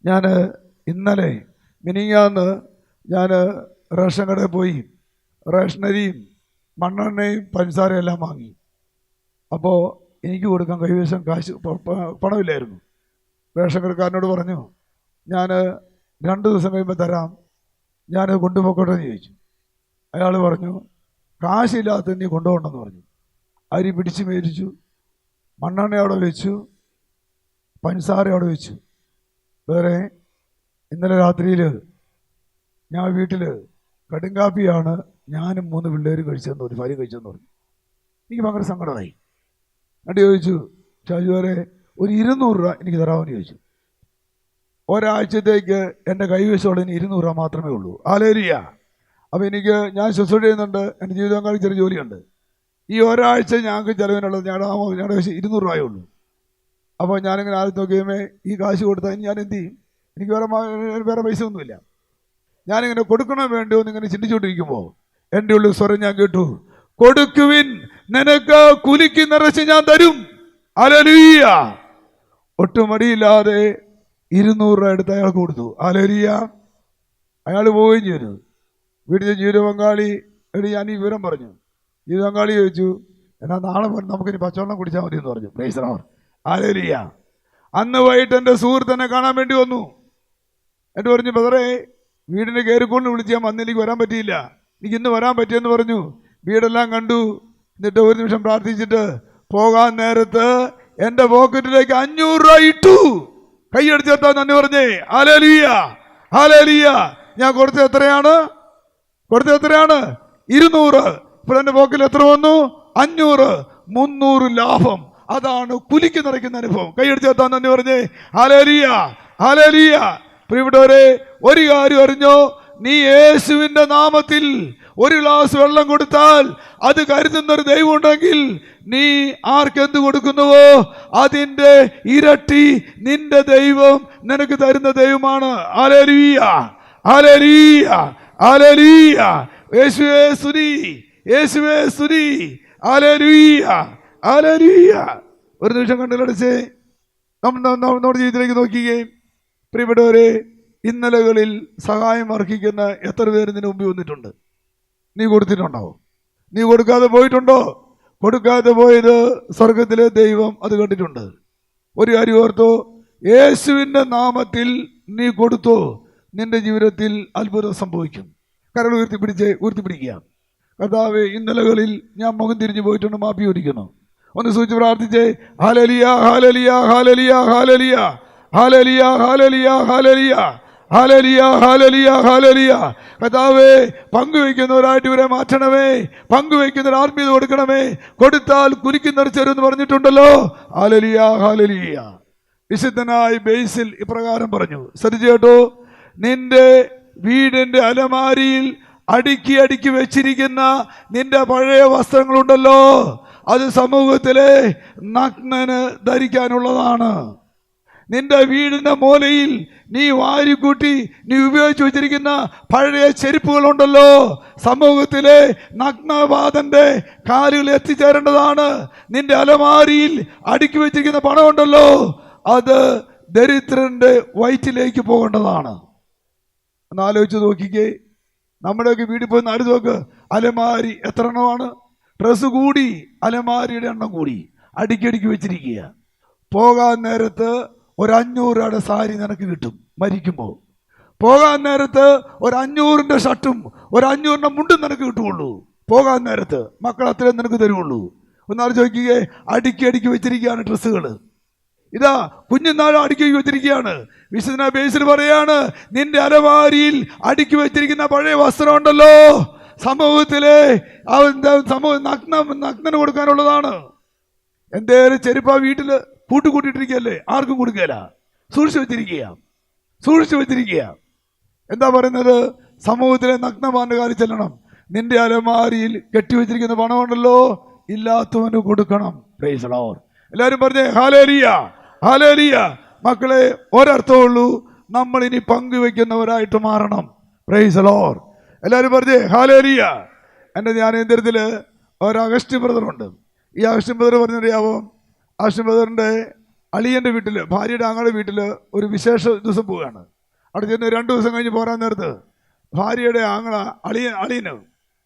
ഞാൻ ഇന്നലെ മിനിങ്ങാന്ന് ഞാൻ റേഷൻ കടയിൽ പോയി റേഷനരിയും മണ്ണെണ്ണയും പഞ്ചസാരയും എല്ലാം വാങ്ങി. അപ്പോൾ എനിക്ക് കൊടുക്കാൻ കൈവശം കാശ് പണമില്ലായിരുന്നു. റേഷൻ കടക്കാരനോട് പറഞ്ഞു, ഞാൻ 2 ദിവസം കഴിയുമ്പോൾ തരാം, ഞാനത് കൊണ്ടുപോയിക്കോട്ടെ എന്ന് ചോദിച്ചു. അയാൾ പറഞ്ഞു, കാശില്ലാത്ത നീ കൊണ്ടുപോകണമെന്ന് പറഞ്ഞു. അരി പിടിച്ച് മേടിച്ചു, മണ്ണെണ്ണ അവിടെ വെച്ചു, പഞ്ചസാര അവിടെ വെച്ചു. വേറെ ഇന്നലെ രാത്രിയിൽ ഞാൻ വീട്ടിൽ കടുങ്കാപ്പിയാണ് ഞാനും 3 പിള്ളേരും കഴിച്ചതെന്ന് ഒരു ഭാര്യ കഴിച്ചതെന്ന് പറഞ്ഞു. എനിക്ക് ഭയങ്കര സങ്കടമായി. എന്നിട്ട് ചോദിച്ചു, ഷാജു വേറെ ഒരു 200 രൂപ എനിക്ക് തരാമെന്ന് ചോദിച്ചു. ഒരാഴ്ചത്തേക്ക് എൻ്റെ കൈവശമുള്ള 200 രൂപ മാത്രമേ ഉള്ളൂ. ഹല്ലേലൂയ. അപ്പോൾ ഞാൻ ശുശ്രൂഷ ചെയ്യുന്നുണ്ട്, എൻ്റെ ജീവിതകാലം ചെറിയ ജോലിയുണ്ട്. ഈ ഒരാഴ്ച ഞങ്ങൾക്ക് ചിലവിനുള്ളത് ഞങ്ങളുടെ കൈവശം 200 രൂപയേ ഉള്ളൂ. അപ്പോൾ ഞാനിങ്ങനെ ആദ്യം നോക്കിയുമേ ഈ കാശ് കൊടുത്താൽ ഞാൻ എന്ത് ചെയ്യും? എനിക്ക് വേറെ പൈസ ഒന്നുമില്ല. ഞാനിങ്ങനെ കൊടുക്കണോ വേണ്ടോ എന്നിങ്ങനെ ചിന്തിച്ചുകൊണ്ടിരിക്കുമ്പോൾ എൻ്റെ ഉള്ളിൽ സ്വരം ഞാൻ കേട്ടു, കൊടുക്കുവിൻ, നിനക്ക് കുലുക്കി നിറച്ച് ഞാൻ തരും. ഹല്ലേലൂയ. ഒട്ടും മടിയില്ലാതെ 200 രൂപ എടുത്ത് അയാൾക്ക് കൊടുത്തു. ഹല്ലേലൂയ. അയാൾ പോവുകയും ചെയ്തു. വീട്ടിലെ ജീവിത പങ്കാളി ഞാൻ ഈ വിവരം പറഞ്ഞു. ജീവിത പങ്കാളി ചോദിച്ചു, എന്നാൽ നാളെ നമുക്കിനി പച്ചവെള്ളം കുടിച്ചാൽ മതി എന്ന് പറഞ്ഞു. Price the Lord. ഹല്ലേലൂയ. അന്ന് വൈകിട്ട് എൻ്റെ സുഹൃത്തിനെ കാണാൻ വേണ്ടി വന്നു. എന്നിട്ട് പറഞ്ഞു, ബ്രദറെ വീടിൻ്റെ കയറിക്കൊണ്ട് വിളിച്ച് ഞാൻ വന്നിലേക്ക് വരാൻ പറ്റിയില്ല, എനിക്ക് ഇന്ന് വരാൻ പറ്റിയെന്ന് പറഞ്ഞു. വീടെല്ലാം കണ്ടു. എന്നിട്ട് ഒരു നിമിഷം പ്രാർത്ഥിച്ചിട്ട് പോകാൻ നേരത്ത് എൻ്റെ പോക്കറ്റിലേക്ക് 500 രൂപ ഇട്ടു. കൈയടിച്ചെത്താൻ നന്ദി പറഞ്ഞേ. ഹല്ലേലൂയ, ഹല്ലേലൂയ. ഞാൻ കൊടുത്തത് എത്രയാണ്? 200. ഇപ്പോൾ എൻ്റെ പോക്കറ്റിൽ എത്ര വന്നു? 500. 300 ലാഭം. അതാണ് കുലിക്ക് നിറയ്ക്കുന്ന അനുഭവം. കൈയടിച്ചെത്താൻ നന്ദി പറഞ്ഞേ. ഹല്ലേലൂയ, ഹല്ലേലൂയ. പ്രിയപ്പെട്ടവരെ, ഒരു കാര്യം അറിഞ്ഞോ, നീ യേശുവിന്റെ നാമത്തിൽ ഒരു ഗ്ലാസ് വെള്ളം കൊടുത്താൽ അത് കരുതുന്ന ഒരു ദൈവം ഉണ്ടെങ്കിൽ നീ ആർക്കെന്ത് കൊടുക്കുന്നുവോ അതിന്റെ ഇരട്ടി നിന്റെ ദൈവം നിനക്ക് തരുന്ന ദൈവമാണ്. ഹല്ലേലൂയ, ഹല്ലേലൂയ, ഹല്ലേലൂയ. യേശുവേ സ്തുതി, യേശുവേ സ്തുതി. ഹല്ലേലൂയ, ഹല്ലേലൂയ. ഒരു നിമിഷം കണ്ണിലടച്ച് നമ്മുടെ ജീവിതത്തിലേക്ക് നോക്കുകയും, പ്രിയപ്പെട്ടവരെ, ഇന്നലകളിൽ സഹായം അർഹിക്കുന്ന എത്ര പേര് നിന്റെ മുമ്പിൽ വന്നിട്ടുണ്ട്? നീ കൊടുത്തിട്ടുണ്ടാവും. നീ കൊടുക്കാതെ പോയിട്ടുണ്ടോ? കൊടുക്കാതെ പോയത് സ്വർഗത്തിലെ ദൈവം അത് കണ്ടിട്ടുണ്ട്. ഒരു കാര്യം ഓർത്തോ, യേശുവിൻ്റെ നാമത്തിൽ നീ കൊടുത്തോ, നിന്റെ ജീവിതത്തിൽ അത്ഭുതം സംഭവിക്കും. കരൾ ഉയർത്തിപ്പിടിക്കുക. കർത്താവേ, ഇന്നലകളിൽ ഞാൻ മുഖം തിരിഞ്ഞു പോയിട്ടുണ്ട്, മാപ്പി ചോദിക്കുന്നു. ഒന്ന് സൂചിച്ച് പ്രാർത്ഥിച്ചേ. ഹല്ലേലൂയ, ഹല്ലേലൂയ, ഹല്ലേലൂയ, ഹല്ലേലൂയ, ഹല്ലേലൂയ, ഹല്ലേലൂയ, ഹല്ലേലൂയ, ഹല്ലേലൂയ, ഹല്ലേലൂയ, ഹല്ലേലൂയ. കർത്താവേ, പങ്കുവയ്ക്കുന്നവരായിട്ട് ഇവരെ മാറ്റണമേ. പങ്കുവയ്ക്കുന്നവർ ആത്മീയത കൊടുക്കണമേ. കൊടുത്താൽ കുരിക്കുന്നവർ ചേരുമെന്ന് പറഞ്ഞിട്ടുണ്ടല്ലോ. Hallelujah, hallelujah. വിശുദ്ധനായ ബേസിൽ ഇപ്രകാരം പറഞ്ഞു. ശ്രദ്ധിച്ചേട്ടോ, നിന്റെ വീടിന്റെ അലമാരിയിൽ അടുക്കി അടുക്കി വെച്ചിരിക്കുന്ന നിന്റെ പഴയ വസ്ത്രങ്ങളുണ്ടല്ലോ, അത് സമൂഹത്തിലെ നഗ്നന് ധരിക്കാനുള്ളതാണ്. നിന്റെ വീടിന്റെ മൂലയിൽ നീ വാരിക്കൂട്ടി നീ ഉപയോഗിച്ച് വെച്ചിരിക്കുന്ന പഴയ ചെരുപ്പുകളുണ്ടല്ലോ, സമൂഹത്തിലെ നഗ്നപാതന്റെ കാലുകൾ എത്തിച്ചേരേണ്ടതാണ്. നിന്റെ അലമാരിയിൽ അടുക്കി വെച്ചിരിക്കുന്ന പണമുണ്ടല്ലോ, അത് ദരിദ്രന്റെ വയറ്റിലേക്ക് പോകേണ്ടതാണ്. ഒന്ന് ആലോചിച്ച് നോക്കിക്കേ. നമ്മുടെയൊക്കെ വീട്ടിൽ പോയി നാല് നോക്ക്, അലമാരി എത്ര എണ്ണമാണ്? ഡ്രസ്സ് കൂടി, അലമാരിയുടെ എണ്ണം കൂടി, അടുക്കി വെച്ചിരിക്കുക. പോകാൻ നേരത്ത് ഒരു 500 രൂപയുടെ സാരി നിനക്ക് കിട്ടും മരിക്കുമ്പോൾ. പോകാൻ നേരത്ത് ഒരു 500-ന്റെ ഷർട്ടും ഒരു 500-ന്റെ മുണ്ടും നിനക്ക് കിട്ടുകയുള്ളൂ. പോകാൻ നേരത്ത് മക്കൾ അത്രയും നിനക്ക് തരുള്ളൂ. ഒന്നാൾ ചോദിക്കുകയെ, അടുക്കി വെച്ചിരിക്കുകയാണ് ഡ്രസ്സുകൾ. ഇതാ കുഞ്ഞുനാൾ അടുക്കി വെച്ചിരിക്കുകയാണ്. വിശുദ്ധ ബേസിൽ പറയാണ്, നിന്റെ അലമാരിയിൽ അടുക്കി വെച്ചിരിക്കുന്ന പഴയ വസ്ത്രം ഉണ്ടല്ലോ, സമൂഹത്തിലെ നഗ്നന് കൊടുക്കാനുള്ളതാണ്. എന്തേലും ചെരുപ്പ വീട്ടിൽ കൂട്ടിട്ടിരിക്കുകയല്ലേ, ആർക്കും കൊടുക്കുകയില്ല. സൂക്ഷിച്ചു വെച്ചിരിക്കുക. എന്താ പറയുന്നത്? സമൂഹത്തിലെ നഗ്നമാന്റെ കാര്യം ചെല്ലണം. നിന്റെ അലമാരിയിൽ കെട്ടിവെച്ചിരിക്കുന്ന പണമുണ്ടല്ലോ, ഇല്ലാത്തവന് കൊടുക്കണം. Price the Lord. എല്ലാവരും പറഞ്ഞേ ഹല്ലേലൂയ, ഹല്ലേലൂയ. മക്കളെ, ഒരർത്ഥമുള്ളൂ, നമ്മൾ ഇനി പങ്കുവെക്കുന്നവരായിട്ട് മാറണം. Praise the Lord. എല്ലാവരും പറഞ്ഞേ ഹല്ലേലൂയ. എൻ്റെ ധ്യാനേന്ദ്രത്തിൽ ഒരു അഗസ്റ്റിൻ ബ്രദറുണ്ട്. ഈ അഗസ്റ്റിൻ ബ്രദർ പറഞ്ഞറിയാവോ, അഗസ്റ്റിൻ ബ്രദറിൻ്റെ അളിയൻ്റെ വീട്ടിൽ, ഭാര്യയുടെ ആങ്ങളുടെ വീട്ടിൽ ഒരു വിശേഷ ദിവസം പോവുകയാണ്. അവിടെ ചെന്ന് 2 ദിവസം കഴിഞ്ഞ് പോരാൻ നേരത്ത് ഭാര്യയുടെ അളിയന്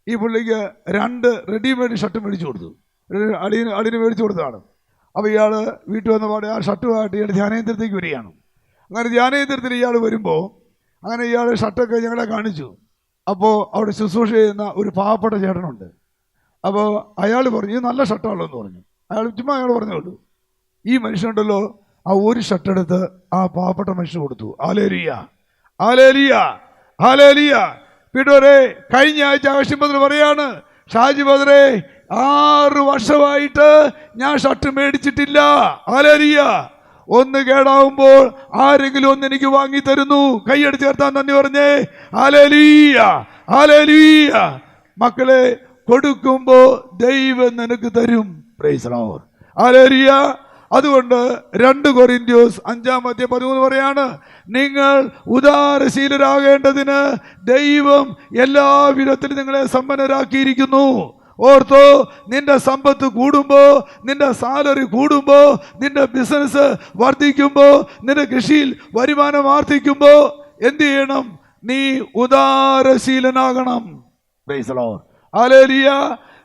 ഈ പുള്ളിക്ക് 2 റെഡിമെയ്ഡ് ഷർട്ട് മേടിച്ചു കൊടുത്തു. അളിയന് മേടിച്ചു കൊടുത്തതാണ്. അപ്പോൾ ഇയാൾ വീട്ടിൽ വന്ന പാടെ ആ ഷർട്ടുമായിട്ട് ഇയാൾ ധ്യാനേന്ദ്രത്തേക്ക് വരികയാണ്. അങ്ങനെ ധ്യാനേന്ദ്രത്തിൽ ഇയാൾ വരുമ്പോൾ അങ്ങനെ ഇയാൾ ഷർട്ടൊക്കെ ഞങ്ങളെ കാണിച്ചു. അപ്പോൾ അവിടെ ശുശ്രൂഷ ചെയ്യുന്ന ഒരു പാവപ്പെട്ട ചേട്ടനുണ്ട്. അപ്പോൾ അയാൾ പറഞ്ഞു, ഇത് നല്ല ഷർട്ടാണല്ലോ എന്ന് പറഞ്ഞു. അയാൾ പറഞ്ഞുള്ളൂ. ഈ മനുഷ്യനുണ്ടല്ലോ, ആ ഒരു ഷർട്ട് എടുത്ത് ആ പാവപ്പെട്ട മനുഷ്യന് കൊടുത്തു. ഹല്ലേലൂയ, ഹല്ലേലൂയ, ഹല്ലേലൂയ. വീട്ടുകാരെ, കഴിഞ്ഞ ആഴ്ച അഗസ്റ്റിൻ ബ്രദർ പറയാണ്, ഷാജി ബ്രദറെ 6 വർഷമായിട്ട് ഞാൻ ഷർട്ട് മേടിച്ചിട്ടില്ല. ഹല്ലേലൂയ. ഒന്ന് കേടാവുമ്പോൾ ആരെങ്കിലും ഒന്ന് എനിക്ക് വാങ്ങി തരുന്നു. കൈയടിച്ച് ചേർത്താൻ നന്ദി പറഞ്ഞേ. ഹല്ലേലൂയ, ഹല്ലേലൂയ. മക്കളെ, കൊടുക്കുമ്പോ ദൈവം നിനക്ക് തരും. Price the Lord. ഹല്ലേലൂയ. അതുകൊണ്ട് 2 കൊരിന്ത്യസ് 5:13 പറയാണ്, നിങ്ങൾ ഉദാരശീലരാകേണ്ടതിന് ദൈവം എല്ലാ വിധത്തിലും നിങ്ങളെ സമ്പന്നരാക്കിയിരിക്കുന്നു. ഓർത്തോ, നിന്റെ സമ്പത്ത് കൂടുമ്പോ, നിന്റെ സാലറി കൂടുമ്പോ, നിന്റെ ബിസിനസ് വർദ്ധിക്കുമ്പോ, നിന്റെ കൃഷിയിൽ വരുമാനം വർദ്ധിക്കുമ്പോ എന്ത് ചെയ്യണം? നീ ഉദാരശീലനാകണം. Praise the Lord. ഹല്ലേലൂയ.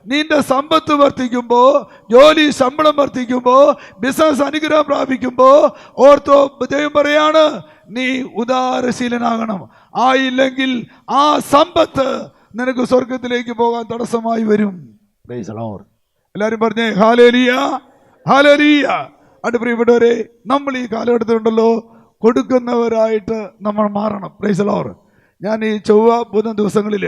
നിന്റെ സമ്പത്ത് വർദ്ധിക്കുമ്പോ, ജോലി ശമ്പളം വർദ്ധിക്കുമ്പോ, ബിസിനസ് അനുഗ്രഹം പ്രാപിക്കുമ്പോ ഓർത്തോ, ദൈവം പറയാണ്, നീ ഉദാരശീലനാകണം. ആയില്ലെങ്കിൽ ആ സമ്പത്ത് നിനക്ക് സ്വർഗത്തിലേക്ക് പോകാൻ തടസ്സമായി വരും. Price the Lord. എല്ലാവരും പറഞ്ഞേ ഹല്ലേലൂയ, ഹല്ലേലൂയ. പ്രിയപ്പെട്ടവരെ, നമ്മൾ ഈ കാലഘട്ടത്തിലുണ്ടല്ലോ, കൊടുക്കുന്നവരായിട്ട് നമ്മൾ മാറണം. Praise the Lord. ഞാൻ ഈ ചൊവ്വ ബുധൻ ദിവസങ്ങളിൽ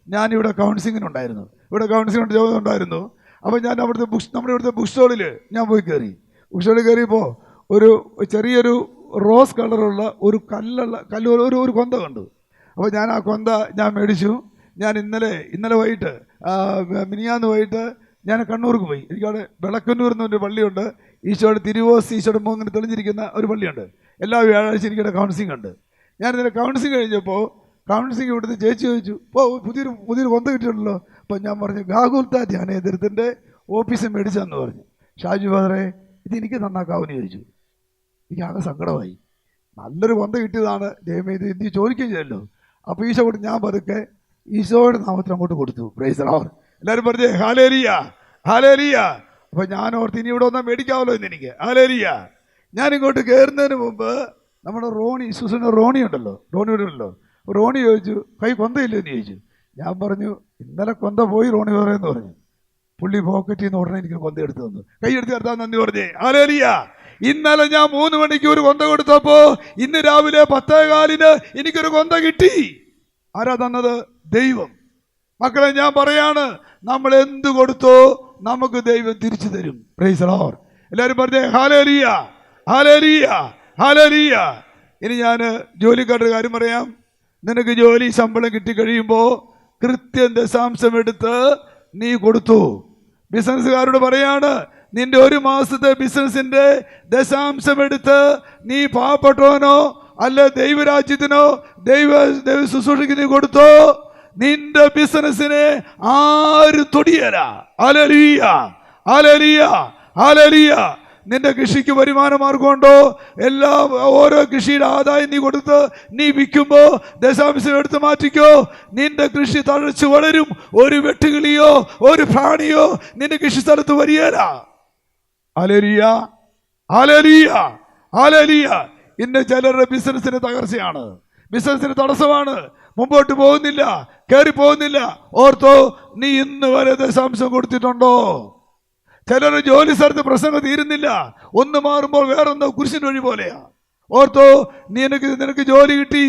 ഞാനിവിടെ കൗൺസിലിങ്ങിനുണ്ടായിരുന്നു. ഇവിടെ കൗൺസിലിംഗ് ജോലി ഉണ്ടായിരുന്നു. അപ്പോൾ ഞാൻ നമ്മുടെ ഇവിടുത്തെ ബുക്ക് സ്റ്റോളിൽ ഞാൻ പോയി കയറി. ബുക്ക് സ്റ്റോളിൽ കയറിയപ്പോൾ ഒരു ചെറിയൊരു റോസ് കളറുള്ള ഒരു കല്ല് ഒരു കൊന്ത കണ്ടു. അപ്പോൾ ഞാൻ ആ കൊന്ത ഞാൻ മേടിച്ചു. ഞാൻ ഇന്നലെ വൈകിട്ട് മിനിയാന്ന് വൈകിട്ട് ഞാൻ കണ്ണൂർക്ക് പോയി. എനിക്കവിടെ വിളക്കന്നൂർ എന്നൊരു പള്ളിയുണ്ട്. ഈശോയുടെ തിരുവോസ് ഈശോയുടെ മുഖം തെളിഞ്ഞിരിക്കുന്ന ഒരു പള്ളിയുണ്ട്. എല്ലാ വ്യാഴാഴ്ച എനിക്കിവിടെ കൗൺസിലിംഗ് ഉണ്ട്. ഞാൻ ഇന്നലെ കൗൺസിലിംഗ് കഴിഞ്ഞപ്പോൾ കൗൺസിലിംഗ് ഇവിടുത്തെ ചേച്ചി ചോദിച്ചു, ഇപ്പോൾ പുതിയൊരു കൊന്ത കിട്ടിയിട്ടുണ്ടല്ലോ. അപ്പോൾ ഞാൻ പറഞ്ഞു, ഗാഗുൽത്ത ധ്യാനേന്ദ്രത്തിൻ്റെ ഓഫീസിൽ മേടിച്ചതെന്ന് പറഞ്ഞു. ഷാജി ഫാദറെ, ഇത് എനിക്ക് നന്നാക്കാമെന്ന് ചോദിച്ചു. എനിക്കാകെ സങ്കടമായി. നല്ലൊരു കൊന്ത കിട്ടിയതാണ്, ദൈവമേ ഇത് എന്ത് ചോദിക്കുകയും ചെയ്യല്ലോ. അപ്പോൾ ഈശോ കൊടുത്ത് ഞാൻ പതുക്കെ ഈശോയുടെ നാമത്തിൽ അങ്ങോട്ട് കൊടുത്തു. Price the Lord. എല്ലാവരും പറഞ്ഞേ ഹല്ലേലൂയ, ഹല്ലേലൂയ. അപ്പോൾ ഞാൻ ഓർത്ത് ഇനി ഇവിടെ വന്നാൽ മേടിക്കാമല്ലോ എന്ന് എനിക്ക്. ഹല്ലേലൂയ. ഞാനിങ്ങോട്ട് കയറുന്നതിന് മുമ്പ് നമ്മുടെ സുസന റോണി ഉണ്ടല്ലോ, റോണി ചോദിച്ചു, കൈ കൊന്തയില്ലേ എന്ന് ചോദിച്ചു. ഞാൻ പറഞ്ഞു, ഇന്നലെ കൊന്ത പോയി റോണി പറയുമെന്ന് പറഞ്ഞു. പുള്ളി പോക്കറ്റിൽ നിന്ന് ഉടനെ എനിക്ക് കൊന്ത എടുത്തു തന്നു. കൈ എടുത്ത് തരാൻ നന്ദി പറഞ്ഞേ. ഹല്ലേലൂയ. ഇന്നലെ ഞാൻ 3 മണിക്ക് ഒരു കൊന്ത കൊടുത്തപ്പോ ഇന്ന് രാവിലെ 10:15 എനിക്കൊരു കൊന്ത കിട്ടി. ആരാ തന്നത്? ദൈവം. മക്കളെ, ഞാൻ പറയാണ്, നമ്മൾ എന്ത് കൊടുത്തോ നമുക്ക് ദൈവം തിരിച്ചു തരും. Price the Lord. എല്ലാവരും പറഞ്ഞേ ഹല്ലേലൂയ, ഹല്ലേലൂയ, ഹല്ലേലൂയ. ഇനി ഞാൻ ജോലിക്കാരുടെ കാര്യം പറയാം. നിനക്ക് ജോലി ശമ്പളം കിട്ടിക്കഴിയുമ്പോൾ കൃത്യം ദശാംശം എടുത്ത് നീ കൊടുത്തു. ബിസിനസ്സുകാരോട് പറയാണ്, നിന്റെ 1 മാസത്തെ ബിസിനസിന്റെ ദശാംശം എടുത്ത് നീ പാവപ്പെട്ടവനോ അല്ല ദൈവരാജ്യത്തിനോ ദൈവ ശുശ്രൂഷയ്ക്ക് നീ കൊടുത്തോ, നിന്റെ ബിസിനസിനെ ആരും തൊടിയല. ഹല്ലേലൂയ, ഹല്ലേലൂയ, ഹല്ലേലൂയ. നിന്റെ കൃഷിക്ക് വരുമാന മാർഗമുണ്ടോ? ഓരോ കൃഷിയുടെ ആദായം നീ കൊടുത്ത് നീ വിൽക്കുമ്പോൾ ദശാംശം എടുത്ത് മാറ്റിക്കോ. നിന്റെ കൃഷി തഴച്ചു വളരും. ഒരു വെട്ടുകിളിയോ ഒരു പ്രാണിയോ നിന്റെ കൃഷി സ്ഥലത്ത് വരികയില്ല. ഹല്ലേലൂയ, ഹല്ലേലൂയ, ഹല്ലേലൂയ. ഇന്ന് ചിലരുടെ ബിസിനസിന് തകർച്ചയാണ്, ബിസിനസിന് തടസ്സമാണ്, മുമ്പോട്ട് പോകുന്നില്ല, കയറി പോകുന്നില്ല. ഓർത്തോ, നീ ഇന്ന് വരെ ദശാംശം കൊടുത്തിട്ടുണ്ടോ? ചിലരുടെ ജോലി സ്ഥലത്ത് പ്രസംഗം തീരുന്നില്ല, ഒന്ന് മാറുമ്പോൾ വേറൊന്ന് കുരിശിന് വഴി പോലെയാ. ഓർത്തോ, നിനക്ക് ജോലി കിട്ടി.